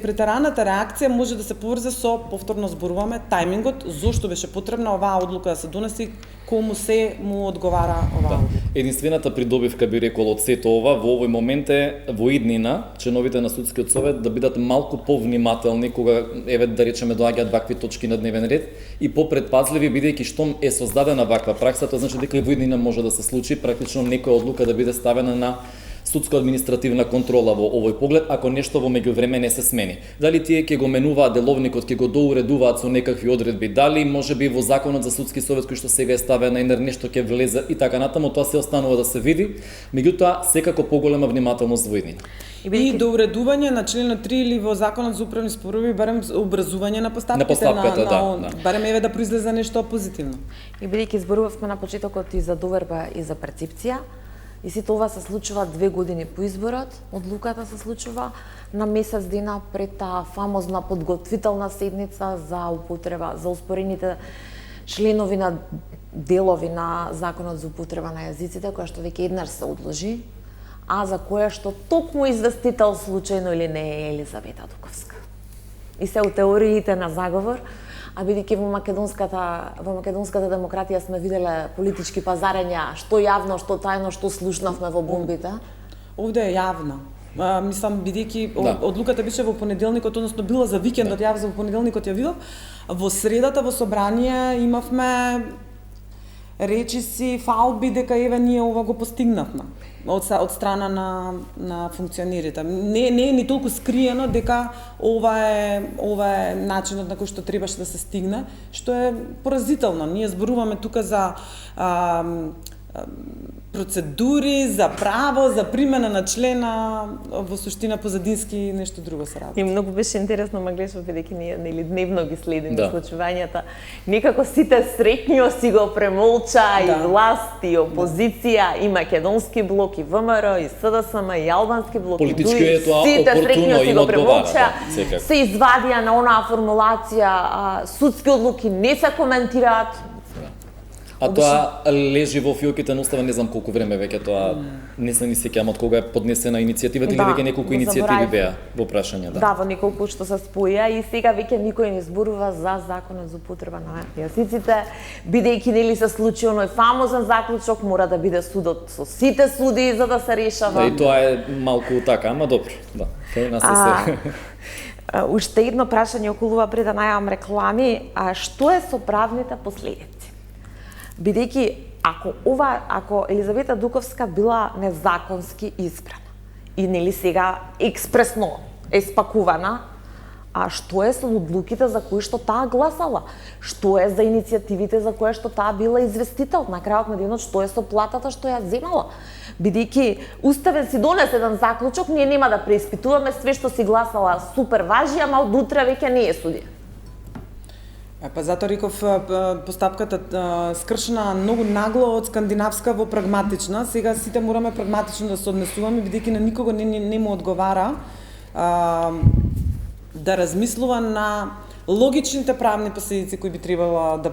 Претераната реакција може да се поврзе со, повторно зборуваме, тајмингот, зошто беше потребна оваа одлука да се донеси, кому се му одговара оваа одлука. Единствената придобивка би рекол од сето ова во овој момент е во иднина членовите на судскиот совет да бидат малку повнимателни кога да речеме доаѓаат вакви точки на дневен ред и попредпазливи, бидејќи штом е создадена ваква пракса, тоа значи дека и во иднина може да се случи практично некоја одлука да биде ставена на судско-административна контрола во овој поглед, ако нешто во меѓувреме не се смени. Дали тие ќе го менуваат деловникот, ќе го доуредуваат со некакви одредби, дали можеби во законот за судски совет кој што сега е ставен на нешто ќе влезе и така натаму, тоа се останува да се види, меѓутоа секако поголема внимателност во иднина. И доуредување на членот 3 или во законот за управни спорови, барем образување на постапките, барем да произлезе нешто позитивно. И бидејќи зборувавме на почетокот и за доверба и за перцепција, и сите ова се случува 2 години по изборот, одлуката се случува на месец дена пред таа фамозна подготвителна седница за употреба, за успорените членови на делови на законот за употреба на јазиците, која што веќе еднаш се одложи, а за која што токму известител случајно или не е Елизавета Дуковска. И се у теориите на заговор, а бидејќи во македонската демократија сме виделе политички пазарења, што јавно, што тајно, што слушнавме во бомбите. Овде е јавно. Мислам, бидејќи одлуката беше во понеделникот, односно била за викендот, јас за понеделникот ја видов. Во средата во собрание имавме речиси, фалби дека еве ние ова го постигнавме од страна на функционерите. Не е ни толку скриено дека ова е начинот на кој што требаше да се стигне, што е поразително. Ние зборуваме тука за процедури, за право, за примена на члена, во суштина позадински нешто друго се работи. И многу беше интересно, Маглешо, бидејќи ние дневно ги следиме случувањата. Некако сите среќно си го премолча и власт, и опозиција, и македонски блок, и ВМРО, и СДСМ, и албански блок, политички е тоа опортуно и одговара. Се извадија на онаа формулација, судски одлуки не се коментираат. А тоа лежи во фиоките на уставот, не знам колку време веќе тоа, не се ни сеќавам од кога е поднесена иницијативата, или веќе неколку иницијативи беа во прашање, да. Да, во неколку што се споја и сега веќе никој не зборува за законот за употреба на јазиците, бидејќи нели се случи оној фамозен заклучок, мора да биде судот со сите суди за да се решава. Да, и тоа е малку така, ама добро, да. Кај нас се. Уште едно прашање околува пред да најавам реклами, што е со правните последици? Бидејќи ако Елизавета Дуковска била незаконски избрана и нели сега експресно е спакувана, а што е со одлуките за кои што таа гласала? Што е за иницијативите за кои што таа била известител? На крајот на денот што е со платата што ја земала? Бидејќи Уставен си донесе еден заклучок, ние нема да преиспитуваме све што си гласала супер важи, ама од утре веќе не е судија. Па затоа реков постапката скршена многу нагло од скандинавска во прагматична. Сега сите мораме прагматично да се однесуваме, бидејќи на никого не му одговара да размислува на логичните правни последици кои би требало да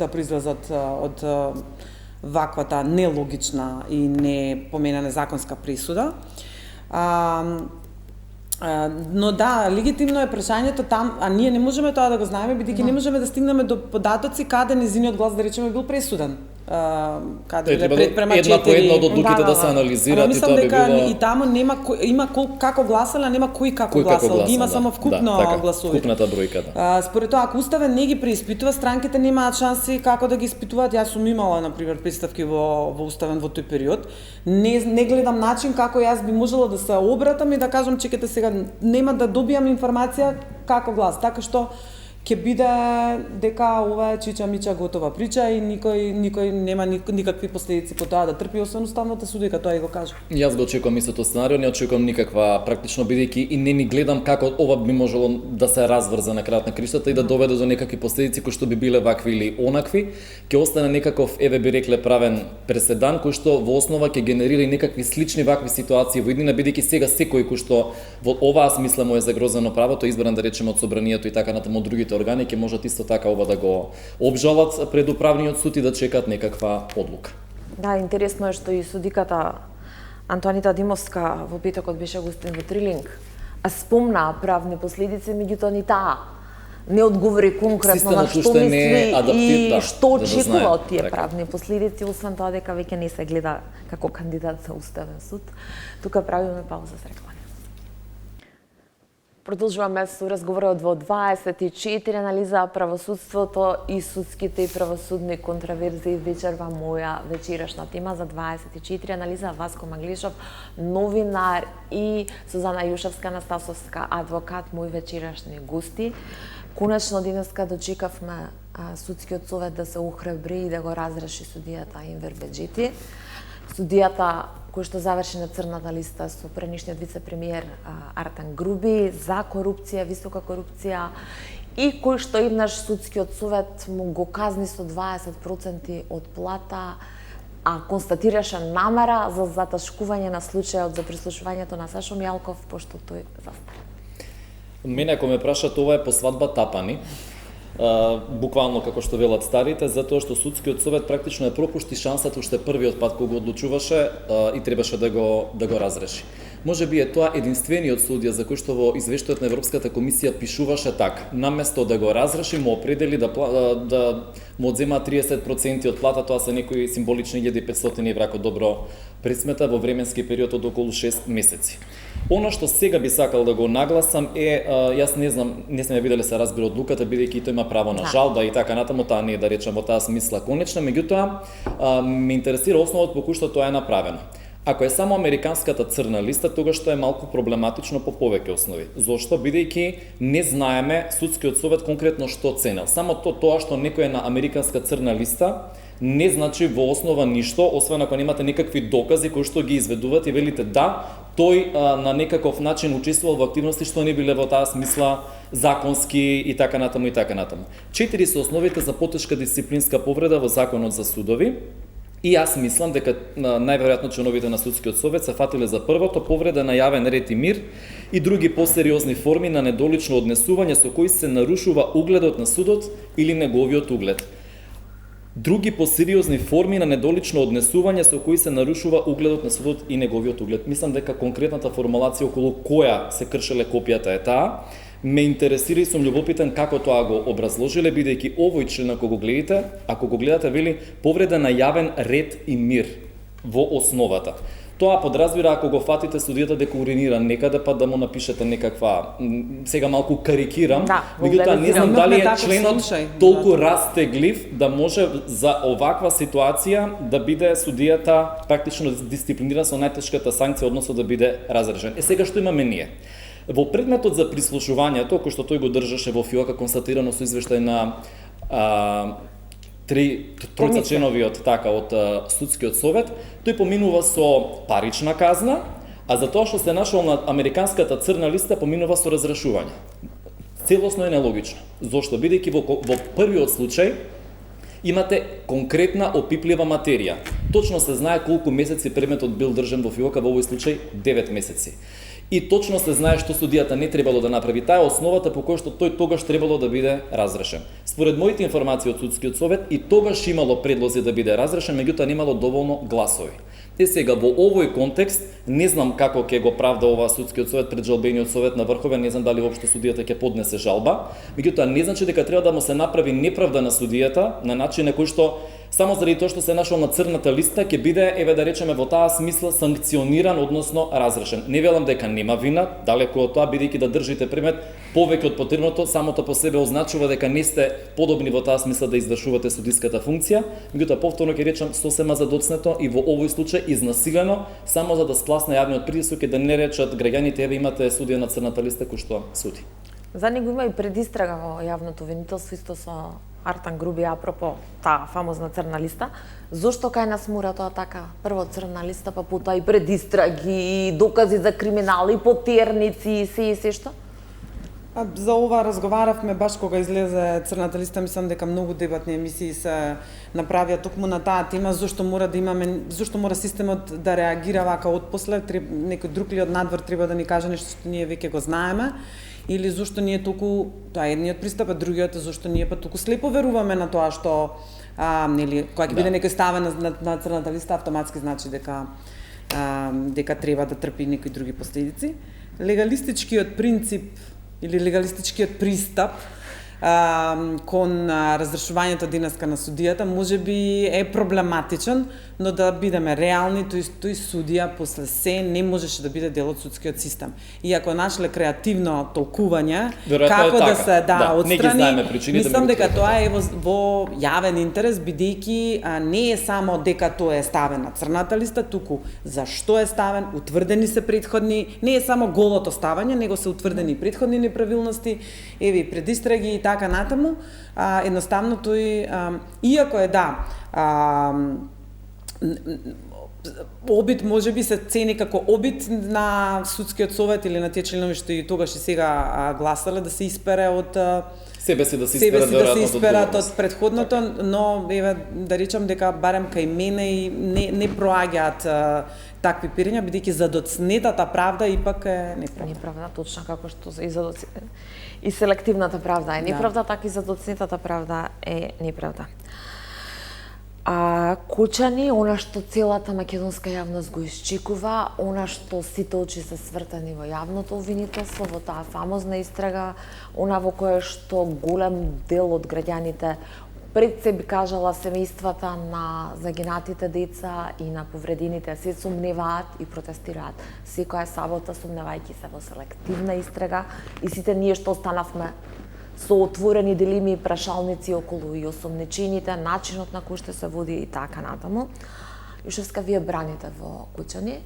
произлезат од ваквата нелогична и не поменена законска присуда. Но да, легитимно е прашањето там, а ние не можеме тоа да го знаеме, бидејќи не можеме да стигнеме до податоци каде незиниот глас, да речеме, бил пресуден. Каде е предпрема 4. Една по една од одлуките да се анализираат и тоа би било... И таму нема има како гласале, а нема кој како гласал. Ги има само вкупно гласови. Вкупната бројка, да. Според тоа, ако Уставен не ги преиспитува, странките немаат шанси како да ги испитуваат. Јас сум имала, например, представки во Уставен во тој период. Не гледам начин како јас би можела да се обратам и да кажам, чекате сега, нема да добијам информација како глас. Така што ќе биде дека ова е чича мича готова прича и никој нема никакви последици по тоа да трпи, освен уставната судика, тоа и го кажа. Јас го очекувам истото сценарио, не очекувам никаква практично, бидејќи и не ни гледам како ова би можело да се разврза на крајот на криштата и да доведе до некакви последици кои што би биле вакви или онакви. Ќе остане некаков, еве би рекле, правен преседан кој што во основа ќе генерира и некакви слични вакви ситуации во иднина, бидејќи сега секој кој што во оваа смисла му е загрозено правото, избран да речеме од собранието и така натаму од другите органи, ќе можат исто така ова да го обжалат пред управниот суд и да чекаат некаква одлука. Да, интересно е што и судиката Антонита Димовска во петокот беше гостин во Трилинг, а спомна правни последици, меѓутоа ни таа не одговори конкретно на што мисли и што очекува од тие правни последици, освен тоа дека веќе не се гледа како кандидат за Уставен суд. Тука правиме пауза за реклама. Продолжуваме со разговорот во 24, анализа правосудството и судските и правосудни контраверзии вечерва моја вечерашна тема за 24, анализа Васко Маглишов, новинар, и Сузана Јушевска Настасовска, адвокат, мои вечерашни гости. Конечно денеска дочекавме судскиот совет да се ухрабри и да го разреши судијата Инвер Беџити. Судијата кој што заврши на црната листа со предишниот вице-премиер Артан Груби за корупција, висока корупција, и кој што еднаш судскиот совет му го казни со 20% од плата, а констатираше намера за заташкување на случајот за прислушувањето на Сашо Мјалков, пошто тој застара. Мене, ако ме прашат, ова е по свадба тапани. Буквално како што велат старите, затоа што судскиот совет практично ја пропушти шансата уште првиот пат кога го одлучуваше и требаше да го разреши. Може би е тоа единствениот судија за кој што во извештајот на Европската комисија пишуваше така: наместо да го разреши, му определи да му одзема 30% од плата, тоа се некои символични 1500 евра, ако добро пресмета, во временски период од околу 6 месеци. Оно што сега би сакал да го нагласам е, јас не знам, не сме ја виделе се разбира одлуката, бидејќи тој има право на жалба и така натаму, таа не е, да речем, во таа смисла конечна, меѓутоа ме интересира основот по кој што тоа е направено. Ако е само американската црна листа, тогаш тоа е малку проблематично по повеќе основи. Зошто? Бидејќи не знаеме судскиот совет конкретно што ценел. Само тоа што некој е на американска црна листа не значи во основа ништо, освен ако немате некакви докази кои што ги изведуваат и велите да, тој на некаков начин учествувал во активности што не биле во таа смисла законски и така натаму и така натаму. 4 се основите за потешка дисциплинска повреда во Законот за судови. И јас мислам дека најверојатно членовите на судскиот совет се фатиле за првото, повреда на јавен ред и мир, и други посериозни форми на недолично однесување со кои се нарушува угледот на судот или неговиот углед. други посериозни форми на недолично однесување со кои се нарушува угледот на судот и неговиот углед. Мислам дека конкретната формулација околу која се кршеле копијата е таа. Ме интересира и сум љубопитен како тоа го образложиле, бидејќи овој член ако го гледате, вели повреда на јавен ред и мир во основата. Тоа подразбира ако го фатите судијата дека уринира некаде, па да му напишете некаква, сега малку карикирам, меѓутоа не знам дали е членот толку растеглив да може за оваква ситуација да биде судијата практично дисциплиниран со најтешката санкција, односно да биде разрешен. Сега што имаме ние? Во предметот за прислушувањето, кој што тој го држаше во ФИОК, констатирано со извештај на тројца членови од судскиот совет, тој поминува со парична казна, а за тоа што се нашол на американската црна листа поминува со разрешување. Целосно е нелогично. Зошто? Бидејќи во првиот случај имате конкретна опиплива материја. Точно се знае колку месеци предметот бил држан во ФИОК, во овој случај 9 месеци. И точно се знае што судијата не требало да направи. Таа е основата по која што тој тогаш требало да биде разрешен. Според моите информации од судскиот совет и тогаш имало предлози да биде разрешен, меѓутоа немало доволно гласови. Сега во овој контекст не знам како ќе го правда ова судскиот совет пред жалбениот совет на Врховен, не знам дали воопшто судијата ќе поднесе жалба, меѓутоа не значи дека треба да му се направи неправда на судијата на начин на кој што само заради тоа што се нашол на црната листа ќе биде, еве да речеме, во таа смисла санкциониран, односно разрешен. Не велам дека нема вина, далеку од тоа, бидејќи да држите предмет повеќе од потребното, самото по себе означува дека не сте подобни во таа смисла да извршувате судиската функција, меѓутоа повторно ќе речам сосема задоцнето и во овој случај изнасилено, само за да спласне јавниот притисок и да не речат граѓаните, еве имате судија на црната листа кој што суди. За него има и предистрага во јавното обвинителство исто со Артан Груби, апропо таа фамозна црна листа. Зошто кај нас мора тоа така? Прво црна листа, па потоа и предистраги, и докази за криминал, и потерници, и се што? За ова разговаравме баш кога излезе црната листа, мислам дека многу дебатни емисии се направија токму на таа тема, зошто мора системот да реагира вака отпосле, некој друг ли од надвор треба да ни каже нешто што ние веќе го знаеме, или зошто ние толку, тоа е едниот пристап, а другиот е зошто ние па толку слепо веруваме на тоа што нели кога ќе биде некој ставен на црната листа, автоматски значи дека треба да трпи некои други последици. Легалистичкиот принцип или легалистичкиот пристап кон разрешувањето денеска на судијата можеби е проблематичен, но да бидеме реални, тој судија после се не можеше да биде дел од судскиот систем. Иако нашле креативно толкување како да се отстрани, мислам дека тоа е во јавен интерес, бидејќи не е само дека тоа е ставен на црната листа, туку зашто е ставен, утврдени се претходни, не е само голото ставање, него се утврдени претходни неправилности, еве предистраги и така натаму. Едноставно тој, иако е обид можеби се цени како обид на судскиот совет или на тие членови што и тогаш и сега гласале да се испере од себе си да се исперат од претходното, но еве да речам дека барем кај мене и не проаѓаат такви пирења, бидејќи задоцнетата правда ипак е неправда. Неправда, точно како што и селективната правда е неправда, така и задоцнетата правда е неправда. Кучани, она што целата македонска јавност го исчекува, она што сите очи се свртени во јавното обвинителство, во таа фамозна истрага, она во кое што голем дел од граѓаните пред се би кажала семејствата на загинатите деца и на повредените се сумневаат и протестираат секоја сабота, сумневајќи се во селективна истрага, и сите ние што останавме со отворени делими и прашалници околу и осомнечените, начинот на кој што се води и така натаму. Јушевска, вие браните во Кучани,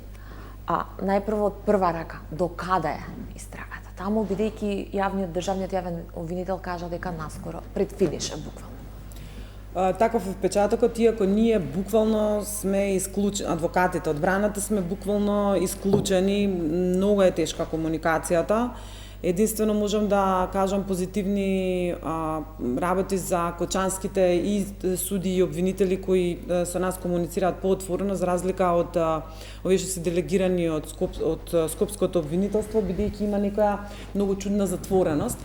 најпрво од прва рака, до каде е истрагата? Таму, бидејќи државниот јавен обвинител кажа дека наскоро пред финиш е буквално. Таков е впечатокот, иако ние буквално сме исклучени, адвокатите од браната сме буквално исклучени, многу е тешка комуникацијата. Единствено можам да кажам позитивни работи за кочанските и суди и обвинители кои со нас комуницираат поотворено, за разлика од овие што се делегирани од Скопското обвинителство, бидејќи има некоја многу чудна затвореност.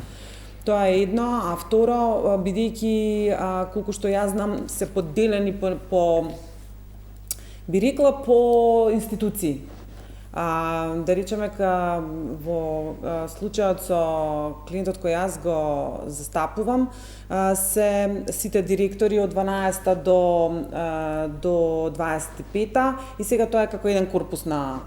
Тоа е едно, а второ, бидејќи колку што јас знам се поделени по би рекла по институции. Да речеме во случајот со клиентот кој јас го застапувам, се сите директори од 12-та до 25-та и сега тоа е како еден корпус на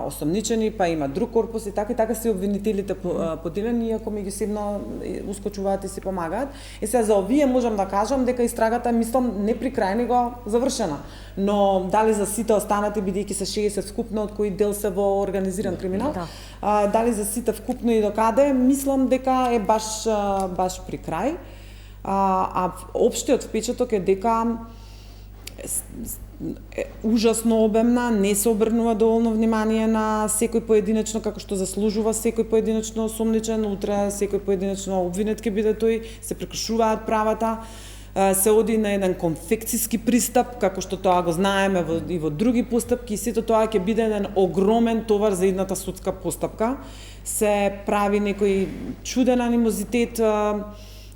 осомничени, па има друг корпус и така се обвинителите поделени, иако меѓусебно ускочуваат и си помагаат. И сега за овие можам да кажам дека истрагата, мислам, не при крај него завршена. Но дали за сите останати, бидејќи се 60 вкупно, од кои дел се во организиран криминал, дали за сите вкупно и докаде, мислам дека е баш при крај. Општиот впечаток е дека е ужасно обемна, не се обрнува доволно внимание на секој поединечно како што заслужува секој поединечно осомничен, утре секој поединечно обвинет ќе биде тој, се прекршуваат правата, се оди на еден конфекцијски пристап, како што тоа го знаеме и во други постапки, и сето тоа ќе биде еден огромен товар за едната судска постапка. Се прави некој чуден анимозитет,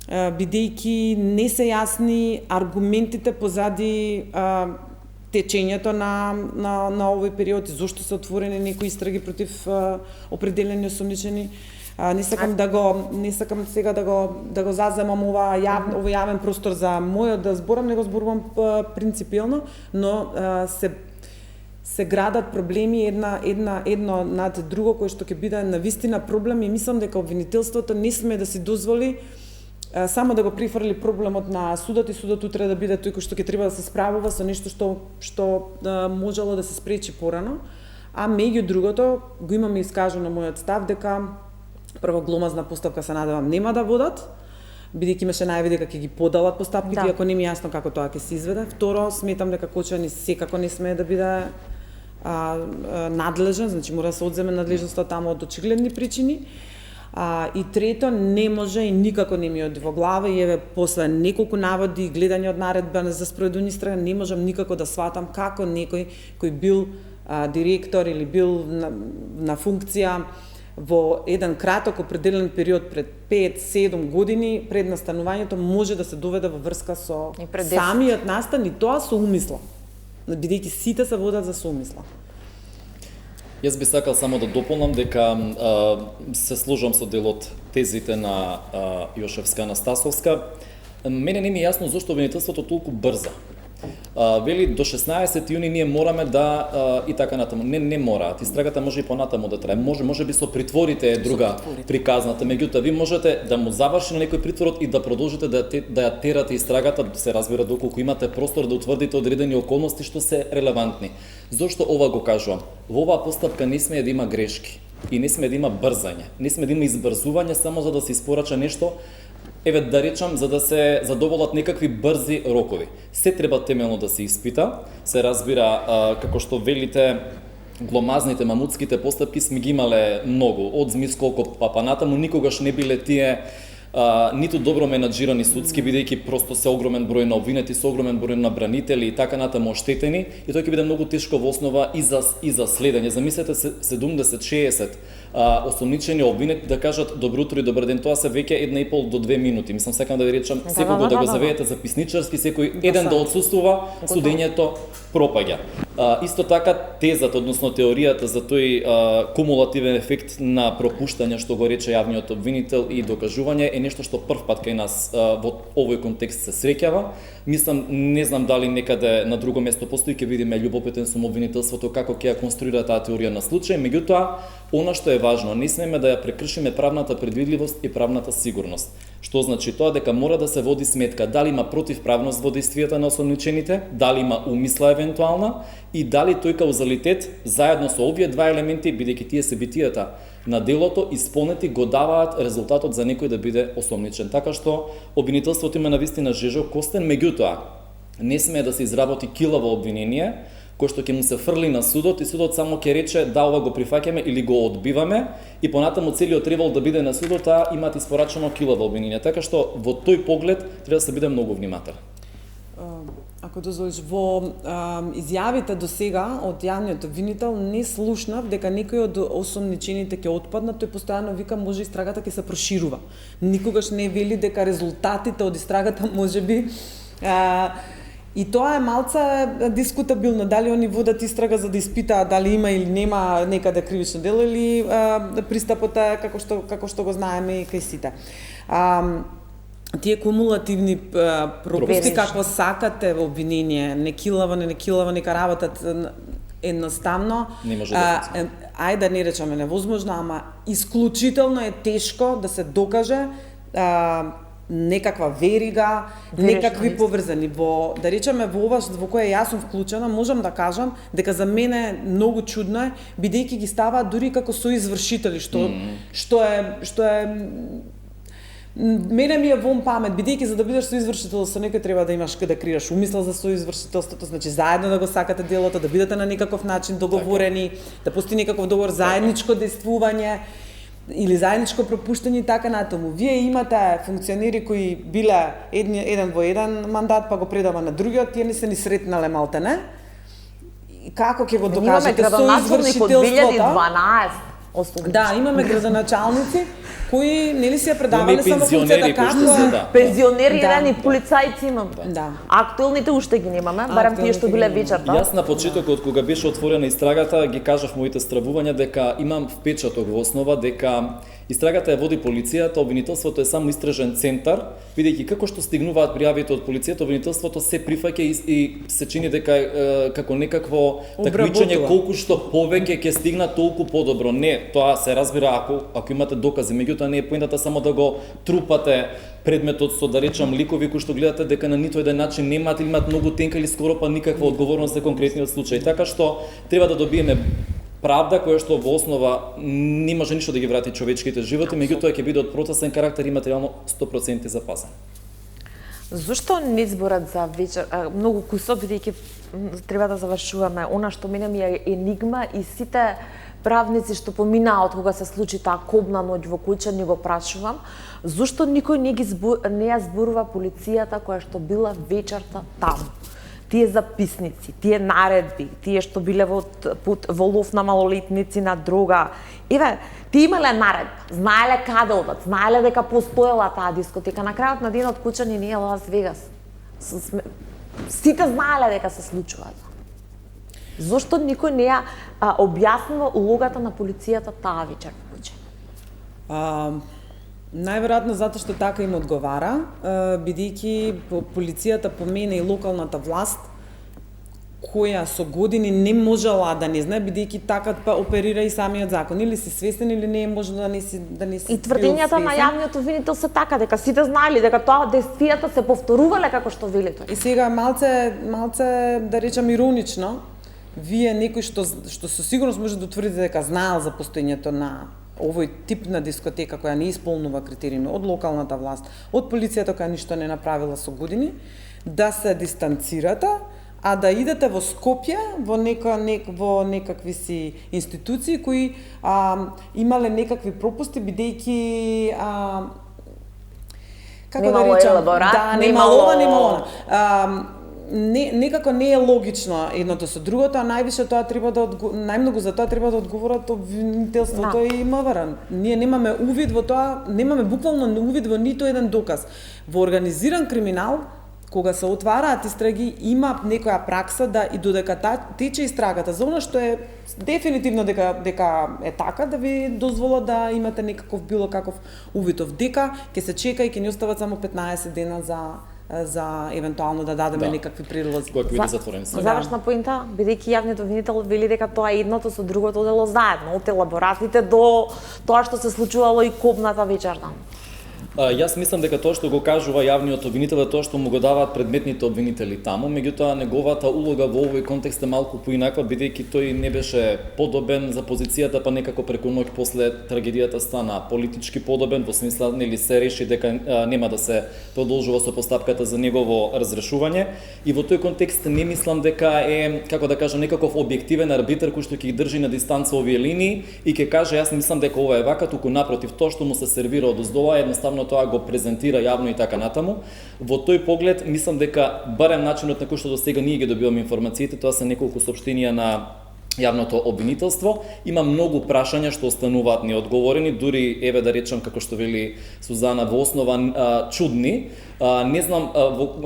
бидејќи не се јасни аргументите позади течењето на овој период и зошто се отворени некои истраги против определени осомничени. Не сакам сега да го заземам овој јавен простор за мојот да зборам, не го зборувам принципиелно, но се градат проблеми едно над друго кој што ќе биде навистина проблем и мислам дека обвинителството не сме да си дозволи само да го прифрли проблемот на судот и судот утре да биде тој кој што ќе треба да се справува со нешто што можело да се спречи порано, а меѓу другото го имаме искажано мојот став дека прво гломазна постапка се надевам нема да водат, бидејќи имаше најави дека ќе ги подалат постапките, иако не ми е јасно како тоа ќе се изведе. Второ, сметам дека Кочани секако не смее да биде надлежен, значи мора да се одземе надлежноста таму од очигледни причини. И трето, не може и никако не ми оди во глава и еве после неколку наводи и гледање од наредба за спроведување истрага не можам никако да сватам како некој кој бил директор или бил на функција во еден краток определен период пред 5-7 години пред настанувањето може да се доведе во врска со самиот настан и тоа со умисла, бидејќи сите се водат за соумисла. Јас би сакал само да дополнам дека се сложам со дел од тезите на Јошевска Анастасовска. Мене не ми е јасно зошто обвинителството толку брза. Вели до 16 јуни ние мораме да и така натаму. Не мораат. Истрагата може и понатаму да трае. Може би со притворите е друга приказната. Меѓутоа ви можете да му заврши на некој притворот и да продолжите да ја терате истрагата, се разбира доколку имате простор да утврдите одредени околности што се релевантни. Зошто ова го кажувам? Во оваа постапка не смее да има грешки и не смее да има брзање. Не смее да има избрзување само за да се испорача нешто. Еве да речам, за да се задоволат некакви брзи рокови. Се треба темелно да се испита, се разбира, како што велите, гломазните, мамутските постапки сме ги имале многу, од Змисколко па натаму, никогаш не биле тие ниту добро менаџирани судски, бидејќи просто се огромен број на обвинети, со огромен број на бранители и така натаму оштетени, и тоа ќе биде многу тешко во основа и за следење. Замислете се 70-60 осомничени обвинети да кажат добро утро и добар ден, тоа се веќе 1,5 до 2 минути. Мислам, сакам да ви речам, секогаш да го заведете записничарски, секој еден да отсуствува, судењето пропаѓа. Исто така тезата, односно теоријата за тој кумулативен ефект на пропуштање, што го рече јавниот обвинител и докажување, е нешто што прв пат кај нас во овој контекст се среќава. Мислам, не знам дали некаде на друго место постои, ќе видиме, љубопитен сум обвинителството како ќе ја конструира таа теорија на случај. Меѓутоа, она што е важно, не смееме да ја прекршиме правната предвидливост и правната сигурност. Што значи тоа дека мора да се води сметка дали има противправност во действијата на осомничените, дали има умисла евентуална и дали тој каузалитет заедно со овие два елементи, бидејќи тие се битијата на делото, исполнети го даваат резултатот за некој да биде осомничен. Така што обвинителството има навистина жежок костен, меѓутоа не смее да се изработи килаво обвинение кој што ќе му се фрли на судот и судот само ќе рече да ова го прифаќаме или го одбиваме и понатаму целиот требал да биде на судот, а имаат испорачено килаво обвинение. Така што во тој поглед треба да се биде многу внимателен. Ако дозволиш, во изјавите до сега од јавниот обвинител не слушнав дека некој од осомничените ќе отпаднат, тој постојано вика може истрагата ќе се проширува. Никогаш не вели дека резултатите од истрагата можеби и тоа е малце дискутабилно, дали они водат истрага за да испитаат дали има или нема некаде кривично дело или пристапот е како што го знаеме и кај сите. Тие кумулативни пропусти какво сакате во обвинение, не килава, нека работат едноставно, не може да ајде да не речеме невозможно, ама исклучително е тешко да се докаже некаква верига, некакви поврзани. Да речеме во ова во кое јас сум вклучена, можам да кажам дека за мене многу чудно е, бидејќи ги ставаат дури како соизвршители, што е мене ми е вон памет, бидејќи за да бидеш соизвршител со некој треба да имаш да креираш умисла за соизвршителството, значи заедно да го сакате делото, да бидете на некаков начин договорени, да постои некаков договор, заедничко действување или заедничко пропуштање и така натаму. Вие имате функционери кои биле еден во еден мандат, па го предава на другиот, тие не се ни сретнале малтене. Како ќе го докажете соизвршителството? Да, имаме градоначалници кои нели си ја предавале само функцијата како пензионери и полицајци имаме. Да. Актуелните уште ги немаме, барем тие што биле вечерта. Јас на почетокот кога беше отворена истрагата ги кажав моите стравувања дека имам впечаток во основа дека истрагата ја води полицијата, обвинителството е само истражен центар, бидејќи како што стигнуваат пријавите од полицијата, обвинителството се прифаќа и се чини дека како некакво такмичење колку што повеќе ќе стигнат толку подобро. Не, тоа се разбира ако имате докази, меѓутоа не е поентата само да го трупате предметот со да речам ликови кои што гледате дека на ниту еден начин немаат или имаат многу тенка или скоро па никаква одговорност за конкретниот случај. Така што треба да добиеме правда која што во основа не може ништо да ги врати човечките животи, меѓутоа ќе биде од процесен карактер и материјално 100% запазен. Зошто не изборат за вечер многу кусок, бидејќи треба да завршуваме? Она што мене ми е енигма и сите правници што поминаа од кога се случи таа кобна ноќ во куќа, ни го прашувам, зошто никој не ја зборува полицијата која што била вечерта таму? Тие записници, тие наредби, тие што биле во лов на малолетници на дрога. Еве, тие имале наредба, знаеле каде одат, знаеле дека постоела таа дискотека. На крајот на денот куќани не е Лас Вегас. Сите знаеле дека се случува. Зошто никој не ја објаснува улогата на полицијата таа вечер во куќа? Најверојатно затоа што така им одговара, бидејќи полицијата по мене и локалната власт која со години не можела да не знае, бидејќи така оперира и самиот закон. Или си свесен или не може да не си И тврдењата на јавниот обвинител се така дека сите знаеле дека тоа действијата се повторувале како што вели тој. И сега малце да речам иронично, вие некој што со сигурност може да утврдите дека знаел за постоењето на овој тип на дискотека која не исполнува критериуми од локалната власт, од полицијата која ништо не направила со години, да се дистанцирате, а да идете во Скопје, во некакви си институции кои имале некакви пропусти, бидејќи како да речам, немало некако не е логично едното со другото, а највише тоа треба најмногу за тоа треба да одговорат обвинителството и МВР. Ние немаме увид во тоа, немаме буквално увид во ниту еден доказ. Во организиран криминал, кога се отвараат истраги, има некоја пракса да и додека тече истрагата за она што е дефинитивно дека е така, да ви дозвола да имате некаков било каков увидов, дека ќе се чека и ќе ни остават само 15 дена за евентуално да дадеме некакви предлози. Кој биде затворен се. Завршна поинта, бидејќи јавниот обвинител вели дека тоа едното со другото дело заедно, од елаборатите до тоа што се случувало и кобната вечерта. Јас мислам дека тоа што го кажува јавниот обвинител е тоа што му го даваат предметните обвинители таму, меѓутоа неговата улога во овој контекст е малку поинаква, бидејќи тој не беше подобен за позицијата, па некако преку ноќ после трагедијата стана политички подобен, во смисла нели се реши дека нема да се продолжува со постапката за негово разрешување, и во тој контекст не мислам дека е, како да кажам, некаков објективен арбитар кој што ќе ги држи на дистанца овие линии и ќе каже јас мислам дека ова е вака, туку напротив, тоа што му се сервира одоздола едноставно тоа го презентира јавно и така натаму. Во тој поглед, мислам дека барем начинот на кој што до сега ние ги добиваме информациите, тоа се неколку соопштенија на јавното обвинителство, има многу прашања што остануваат неодговорени, дури еве да речам како што вели Сузана во основа чудни. Не знам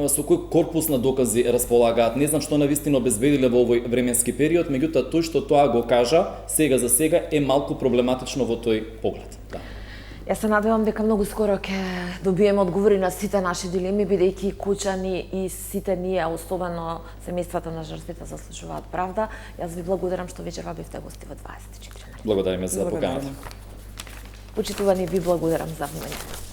со кој корпус на докази располагаат, не знам што навистина обезбедиле во овој временски период, меѓутоа тој што тоа го кажа сега за сега е малку проблематично во тој поглед. Да. Јас се надевам дека многу скоро ќе добиеме одговори на сите наши дилеми, бидејќи куќани и сите ние, особено семејствата на жртвите, заслужуваат правда. Јас ви благодарам што вечерва бевте гости во 24. Благодариме за поканата. Почитувани, ви благодарам за вниманието.